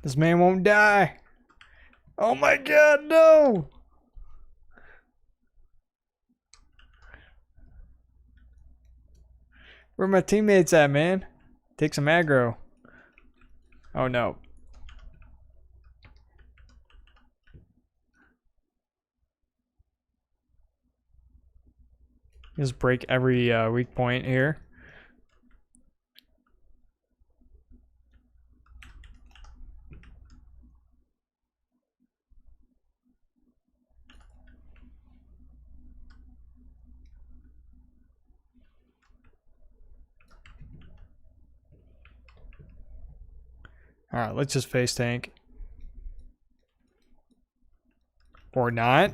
This man won't die. Oh my god, no! Where are my teammates at, man? Take some aggro. Oh no. Just break every weak point here. Alright, let's just face tank. Or not.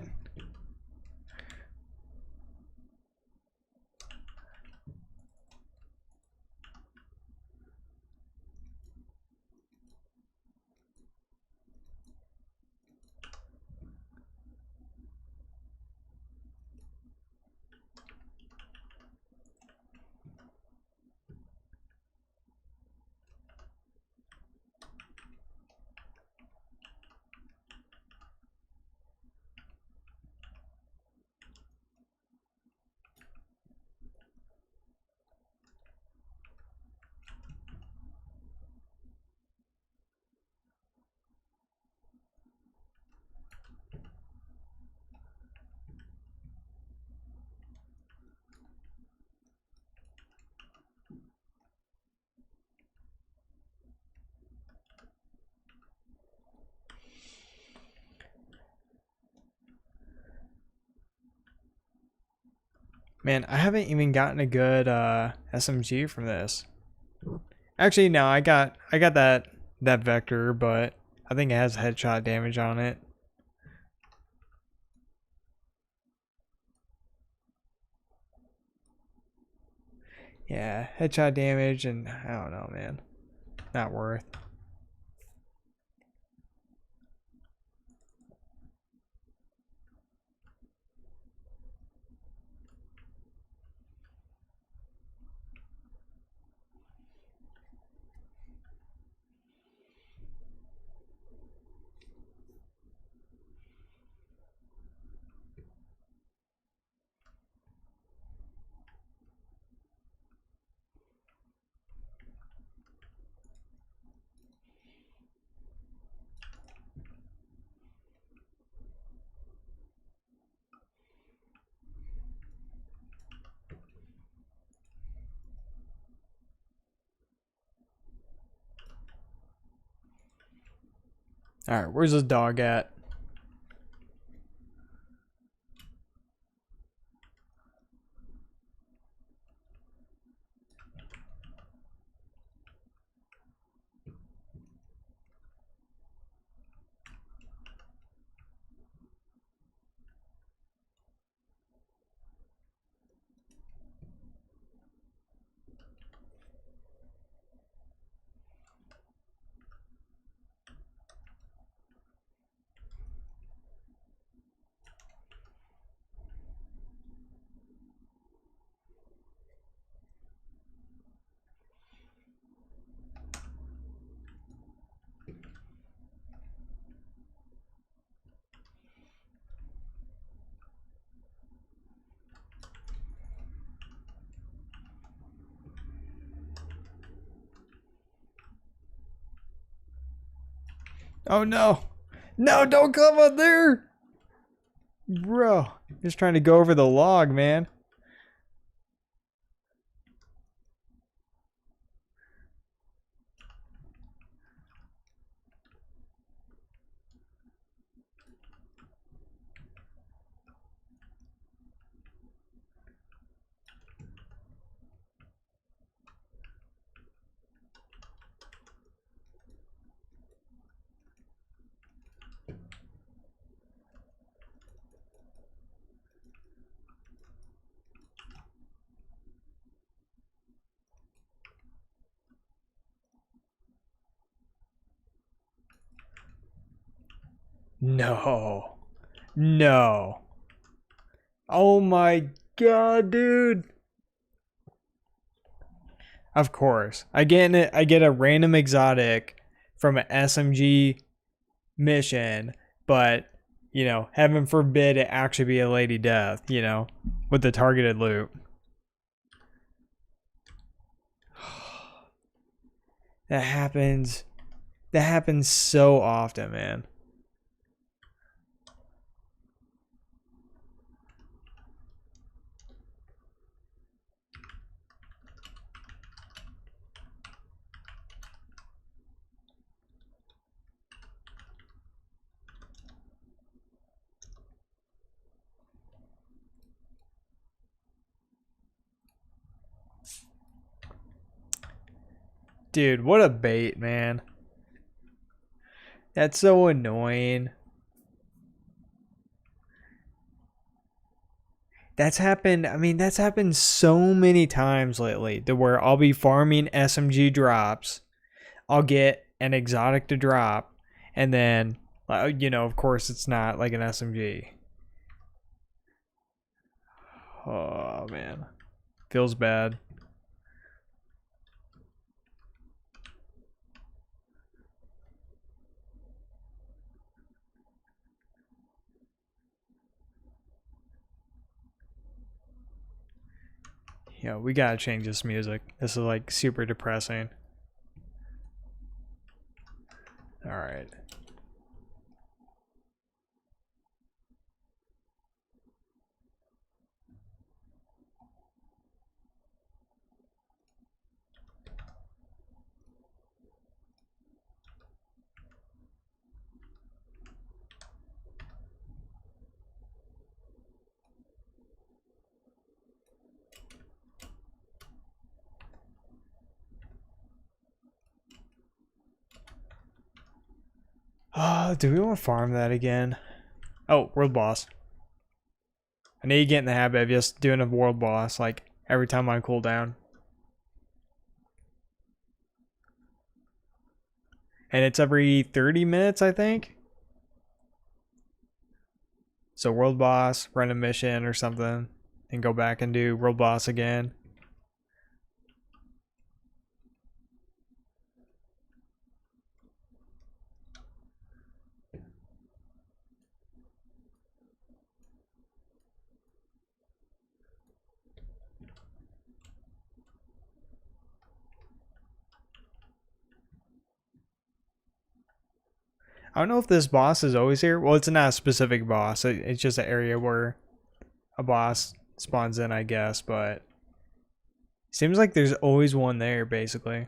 Man, I haven't even gotten a good SMG from this. Actually, no, I got that vector, but I think it has headshot damage on it. Yeah, headshot damage, and I don't know, man. Not worth. Alright, where's this dog at? Oh no! No, don't come up there! Bro, just trying to go over the log, man. No. No. Oh my god, dude. Of course. I get a random exotic from an SMG mission, but you know, heaven forbid it actually be a Lady Death, you know, with the targeted loot. That happens. That happens so often, man. Dude, what a bait, man. That's so annoying. That's happened. I mean, that's happened so many times lately to where I'll be farming SMG drops. I'll get an exotic to drop, and then, you know, of course, it's not like an SMG. Oh, man. Feels bad. Yeah, we gotta change this music. This is like super depressing. Alright. Oh, do we want to farm that again? Oh, world boss. I need to get in the habit of just doing a world boss like every time I cool down. And it's every 30 minutes, I think. So world boss, run a mission or something, and go back and do world boss again. I don't know if this boss is always here. Well, it's not a specific boss. It's just an area where a boss spawns in, I guess. But seems like there's always one there, basically.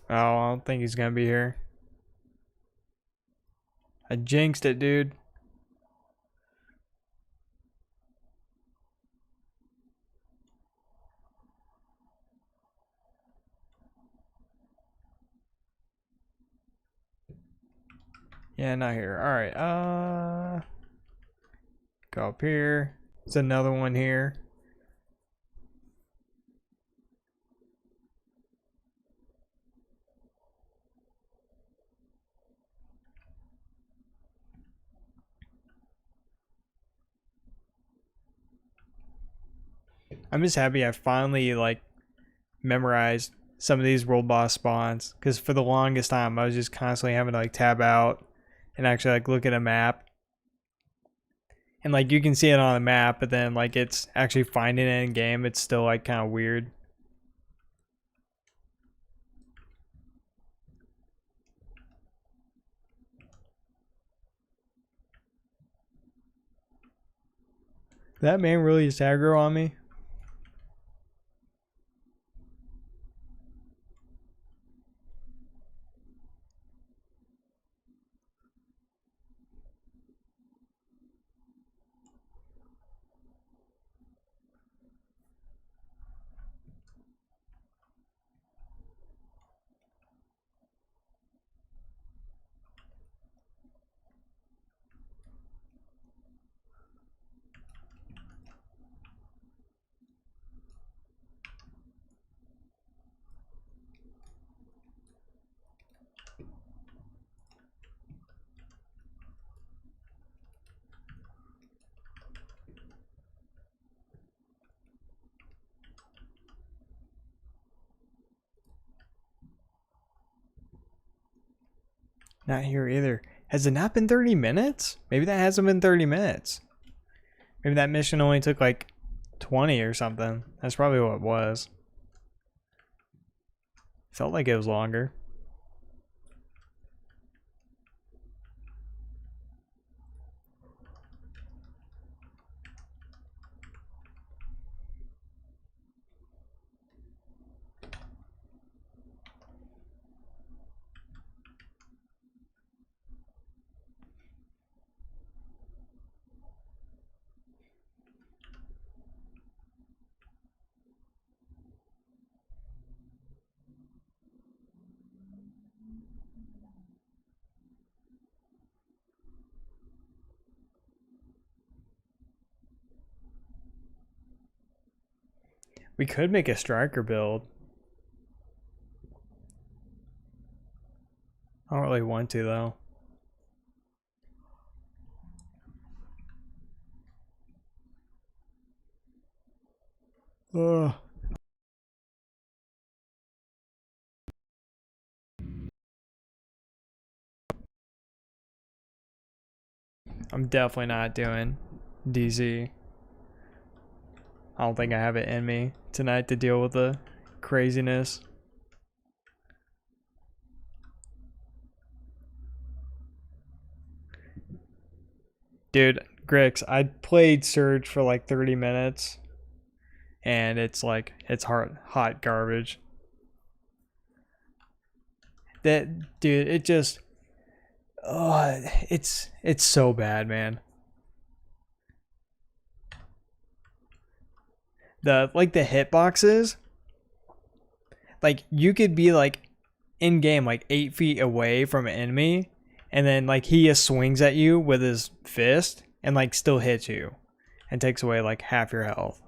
Oh, I don't think he's gonna be here. I jinxed it, dude. Yeah, not here. Alright, go up here. There's another one here. I'm just happy I finally like memorized some of these world boss spawns, because for the longest time I was just constantly having to like tab out and actually like look at a map, and like you can see it on the map, but then like it's actually finding it in game, it's still like kind of weird. That man really is aggro on me. Not here either. Has it not been 30 minutes? Maybe that hasn't been 30 minutes. Maybe that mission only took like 20 or something. That's probably what it was. Felt like it was longer. We could make a striker build. I don't really want to though. Ugh. I'm definitely not doing DZ. I don't think I have it in me tonight to deal with the craziness. Dude, Grix, I played Surge for like 30 minutes and it's like, it's hot garbage. That, dude, it just, oh, it's so bad, man. The hitboxes, like you could be like in game like 8 feet away from an enemy and then like he just swings at you with his fist and like still hits you and takes away like half your health.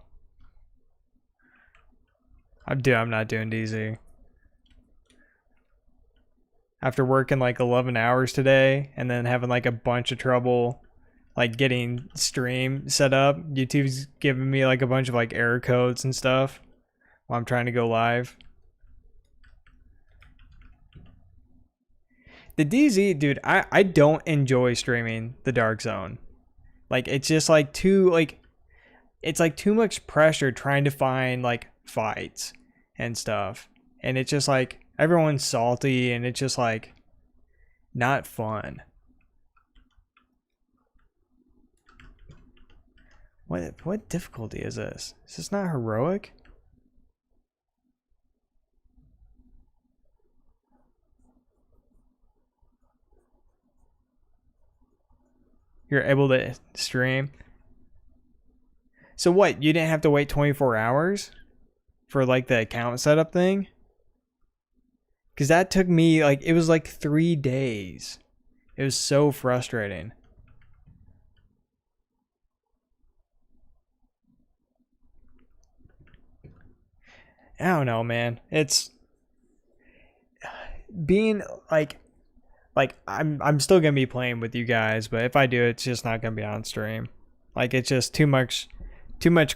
I'm not doing DZ. After working like 11 hours today and then having like a bunch of trouble like getting stream set up, YouTube's giving me like a bunch of like error codes and stuff while I'm trying to go live. The DZ, dude, I don't enjoy streaming the Dark Zone. Like it's just like it's like too much pressure trying to find like fights and stuff. And it's just like everyone's salty and it's just like not fun. What difficulty is this? Is this not heroic? You're able to stream. So what? You didn't have to wait 24 hours for like the account setup thing? Because that took me like, it was like 3 days. It was so frustrating. I don't know, man. It's being like I'm still gonna be playing with you guys, but if I do, it's just not gonna be on stream. Like it's just too much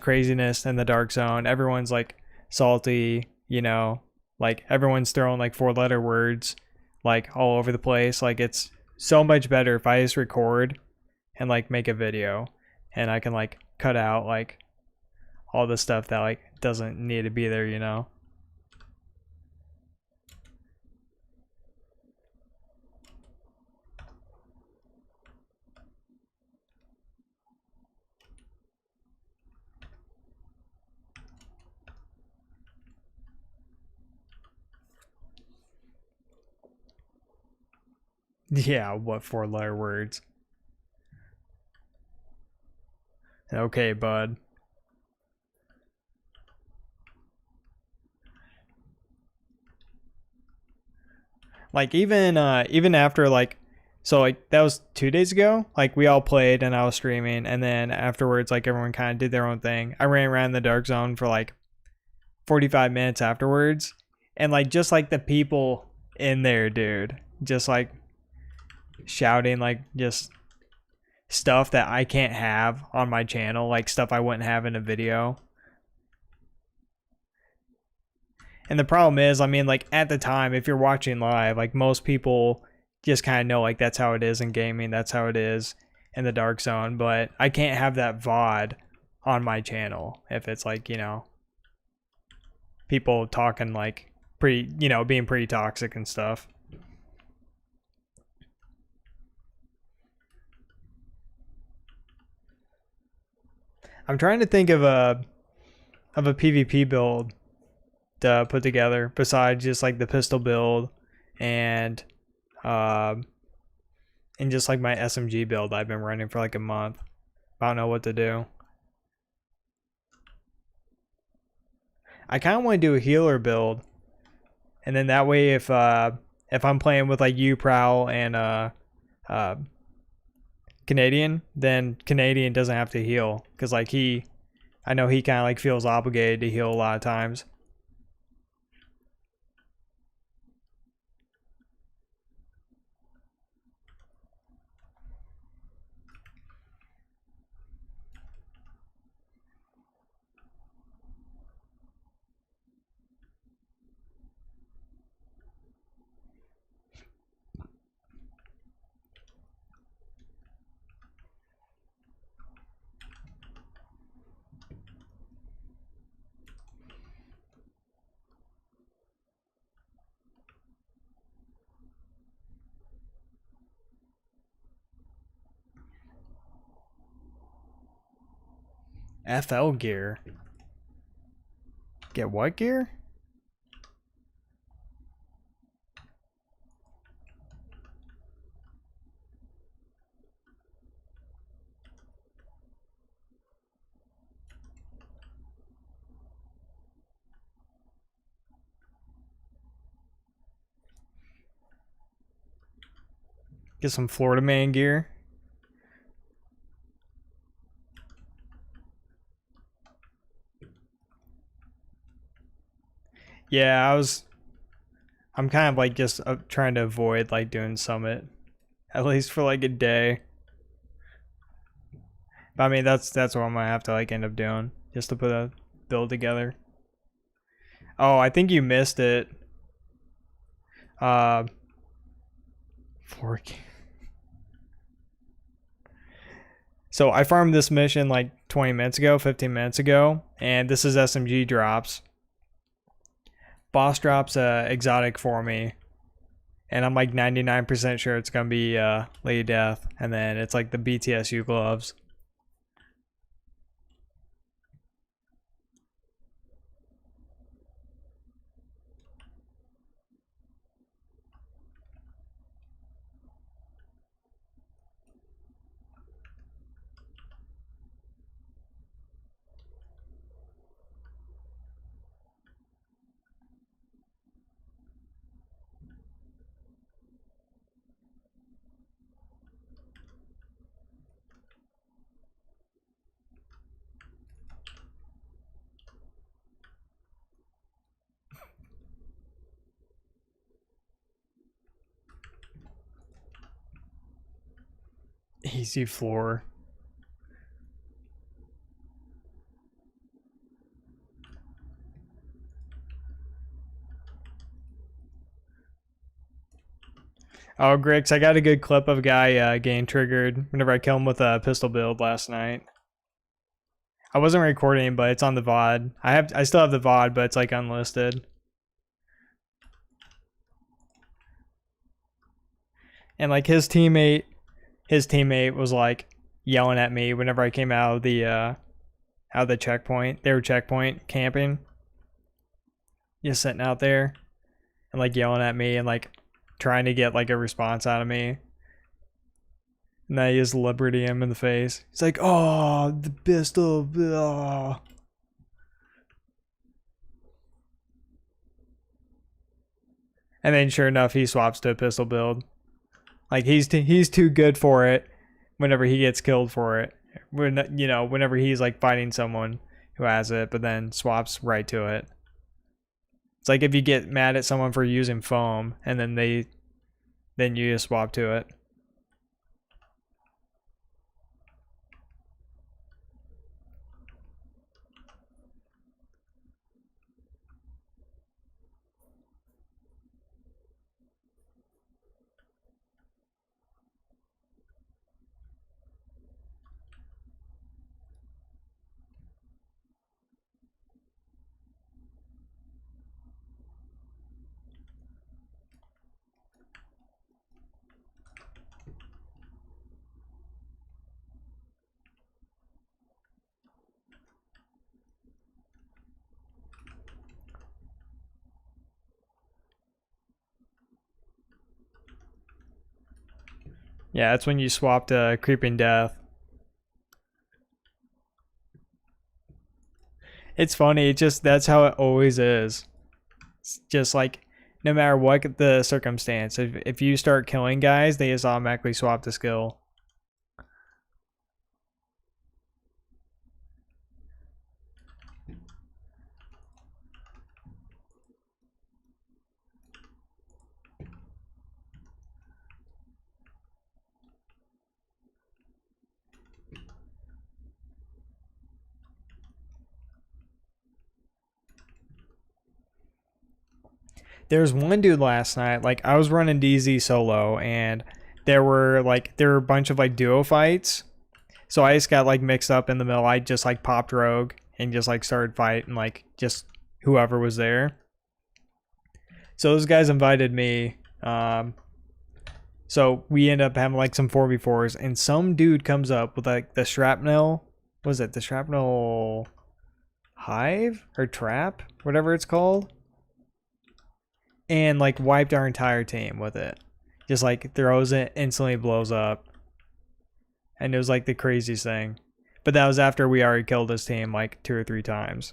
craziness in the Dark Zone. Everyone's like salty, you know, like everyone's throwing like 4-letter words like all over the place. Like it's so much better if I just record and like make a video and I can like cut out like all the stuff that like doesn't need to be there, you know. Yeah, what 4-letter words? Okay, bud. Like even after like, so like that was 2 days ago, like we all played and I was streaming and then afterwards like everyone kind of did their own thing. I ran around the Dark Zone for like 45 minutes afterwards and like just like the people in there, dude, just like shouting like just stuff that I can't have on my channel, like stuff I wouldn't have in a video. And the problem is, I mean, like at the time, if you're watching live, like most people just kind of know like that's how it is in gaming, that's how it is in the Dark Zone, but I can't have that VOD on my channel if it's like, you know, people talking like pretty, you know, being pretty toxic and stuff. I'm trying to think of a PvP build to put together besides just like the pistol build and just like my SMG build I've been running for like a month. I don't know what to do. I kind of want to do a healer build, and then that way if I'm playing with like you, Prowl, and Canadian, then Canadian doesn't have to heal because like I know he kind of like feels obligated to heal a lot of times. FL gear. Get what gear? Get some Florida man gear. Yeah, I'm kind of like just trying to avoid like doing Summit, at least for like a day. But I mean, that's what I'm gonna have to like end up doing, just to put a build together. Oh, I think you missed it. Fork. So I farmed this mission like 20 minutes ago, 15 minutes ago, and this is SMG drops. Boss drops exotic for me, and I'm like 99% sure it's gonna be Lady Death, and then it's like the BTSU gloves. Easy floor. Oh, Grix, I got a good clip of a guy getting triggered whenever I killed him with a pistol build last night. I wasn't recording, but it's on the VOD. I still have the VOD, but it's like unlisted. And like his teammate was like yelling at me whenever I came out of the checkpoint. They were checkpoint camping, just sitting out there and like yelling at me and like trying to get like a response out of me. And then I just liberty him in the face. He's like, "Oh, the pistol." Oh. And then sure enough, he swaps to a pistol build. Like he's too good for it. Whenever he gets killed for it, whenever he's like fighting someone who has it, but then swaps right to it. It's like if you get mad at someone for using foam, and then you just swap to it. Yeah, that's when you swap to Creeping Death. It's funny, it just that's how it always is. It's just like no matter what the circumstance, if you start killing guys, they just automatically swap the skill. There's one dude last night, like I was running DZ solo and there were a bunch of like duo fights. So I just got like mixed up in the middle. I just like popped rogue and just like started fighting like just whoever was there. So those guys invited me. So we end up having like some 4v4s and some dude comes up with like the shrapnel. Was it the shrapnel hive or trap? Whatever it's called. And like wiped our entire team with it. Just like throws it, instantly blows up. And it was like the craziest thing. But that was after we already killed his team like 2 or 3 times.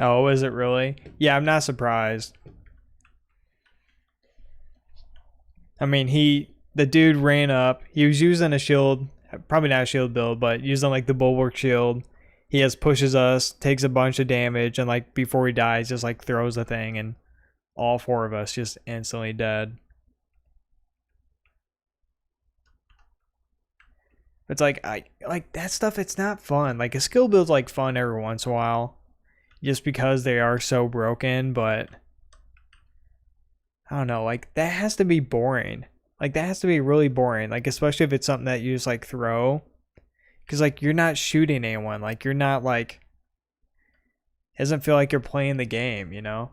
Oh, is it really? Yeah, I'm not surprised. I mean, the dude ran up. He was using a shield, probably not a shield build, but using like the bulwark shield. He just pushes us, takes a bunch of damage, and like before he dies, just like throws the thing, and all 4 of us just instantly dead. It's like I like that stuff. It's not fun. Like a skill build's like fun every once in a while, just because they are so broken. But I don't know. Like that has to be boring. Like that has to be really boring. Like especially if it's something that you just like throw, because like you're not shooting anyone. Like you're not like it doesn't feel like you're playing the game. You know.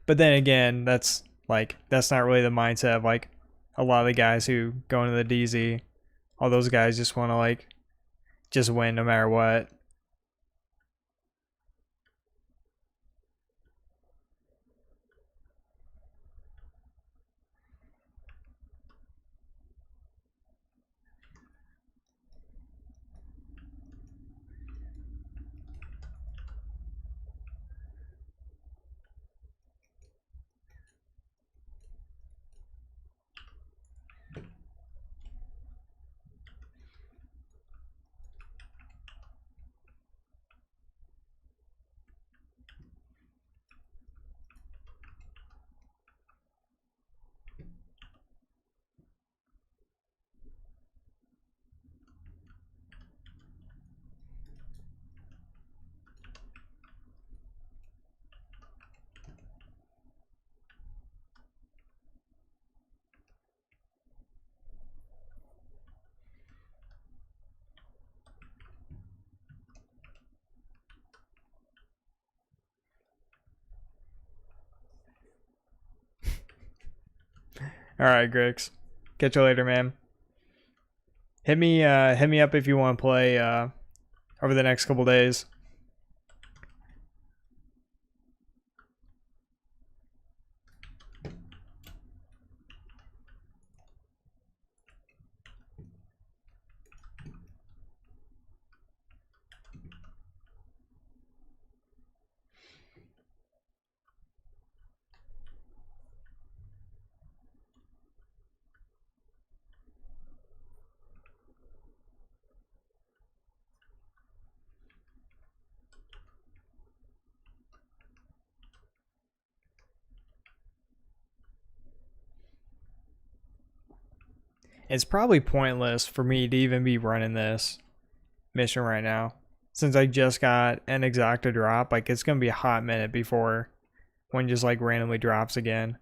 But then again, that's not really the mindset of like a lot of the guys who go into the DZ. All those guys just want to like just win no matter what. All right, Grix. Catch you later, man. Hit me up if you want to play over the next couple days. It's probably pointless for me to even be running this mission right now. Since I just got an Exacta drop, like it's gonna be a hot minute before one just like randomly drops again.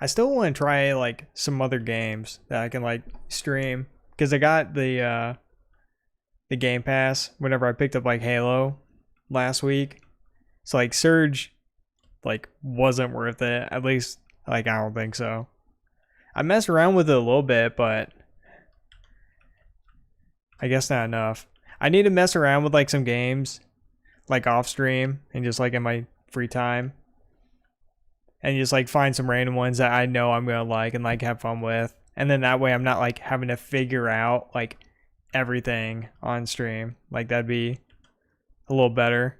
I still want to try like some other games that I can like stream because I got the Game Pass whenever I picked up like Halo last week. So like Surge like wasn't worth it. At least like I don't think so. I messed around with it a little bit, but I guess not enough. I need to mess around with like some games like off stream and just like in my free time. And just like find some random ones that I know I'm gonna like and like have fun with. And then that way I'm not like having to figure out like everything on stream. Like that'd be a little better.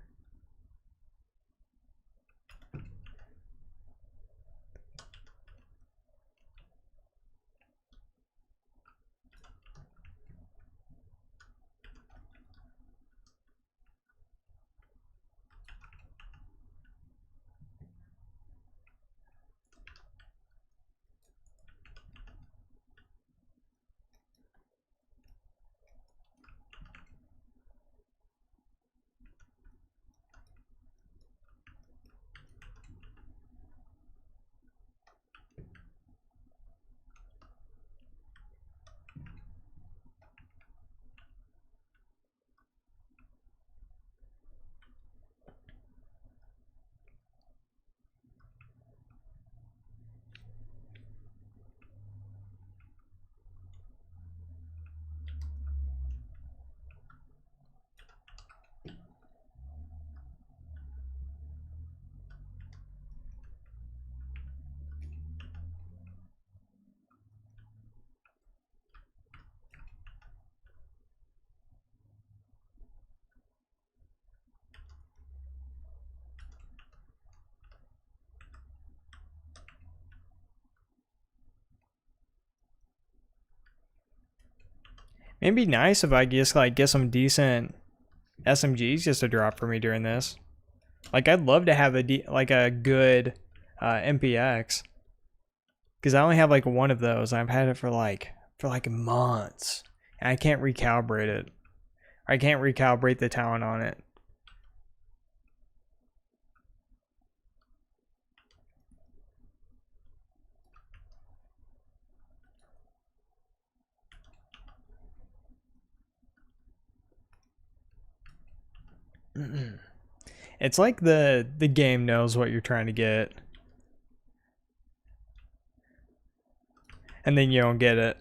It'd be nice if I just like get some decent SMGs just to drop for me during this. Like I'd love to have a good MPX because I only have like one of those. I've had it for like months, and I can't recalibrate it. I can't recalibrate the talent on it. It's like the game knows what you're trying to get, and then you don't get it.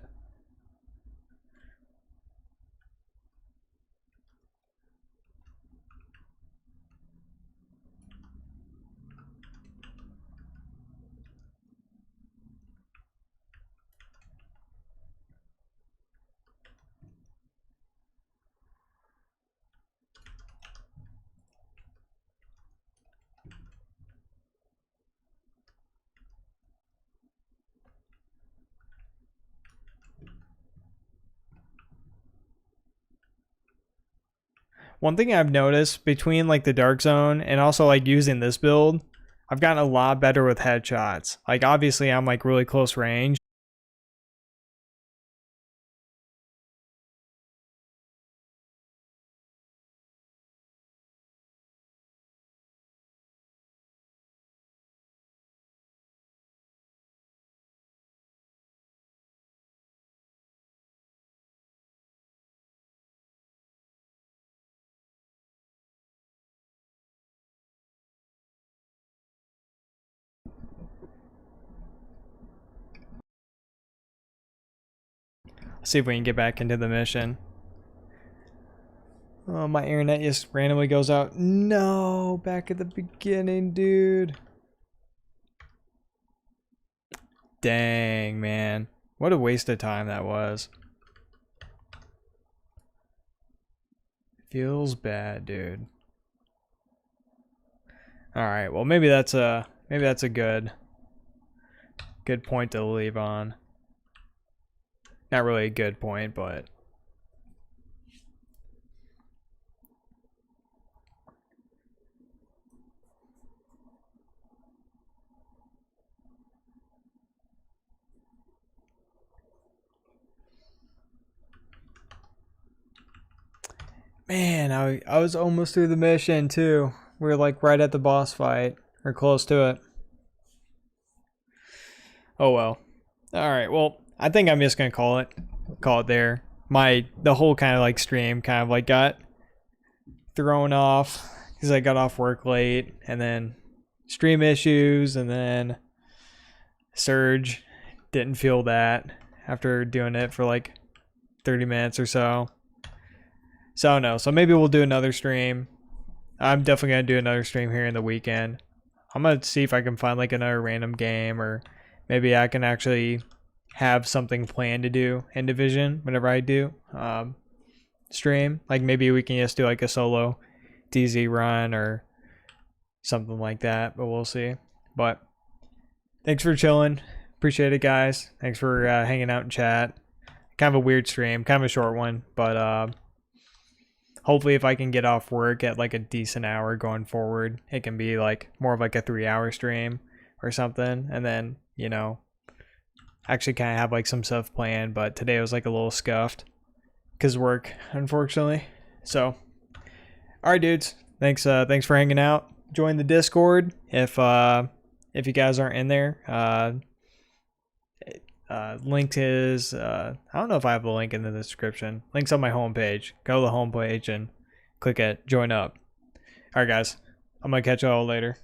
One thing I've noticed between like the Dark Zone and also like using this build, I've gotten a lot better with headshots. Like obviously I'm like really close range. See if we can get back into the mission. Oh, my internet just randomly goes out. No, back at the beginning, dude. Dang, man. What a waste of time that was. Feels bad, dude. All right, well maybe that's a good point to leave on. Not really a good point, but man, I was almost through the mission too. We were like right at the boss fight, or close to it. Oh well. Alright, well, I think I'm just gonna call it there. The whole kind of like stream kind of like got thrown off because I got off work late, and then stream issues, and then surge. Didn't feel that after doing it for like 30 minutes or so. So no, so maybe we'll do another stream. I'm definitely gonna do another stream here in the weekend. I'm gonna see if I can find like another random game, or maybe I can actually have something planned to do in Division whenever I do stream. Like maybe we can just do like a solo DZ run or something like that, but we'll see. But thanks for chilling. Appreciate it, guys. Thanks for hanging out in chat. Kind of a weird stream, kind of a short one, but hopefully if I can get off work at like a decent hour going forward, it can be like more of like a 3-hour stream or something, and then, you know, actually kind of have like some stuff planned. But today was like a little scuffed because work, unfortunately. So alright, dudes, thanks for hanging out. Join the Discord if you guys aren't in there. Link is I don't know if I have a link in the description. Link's on my homepage. Go to the homepage and click it, join up. Alright guys, I'm gonna catch you all later.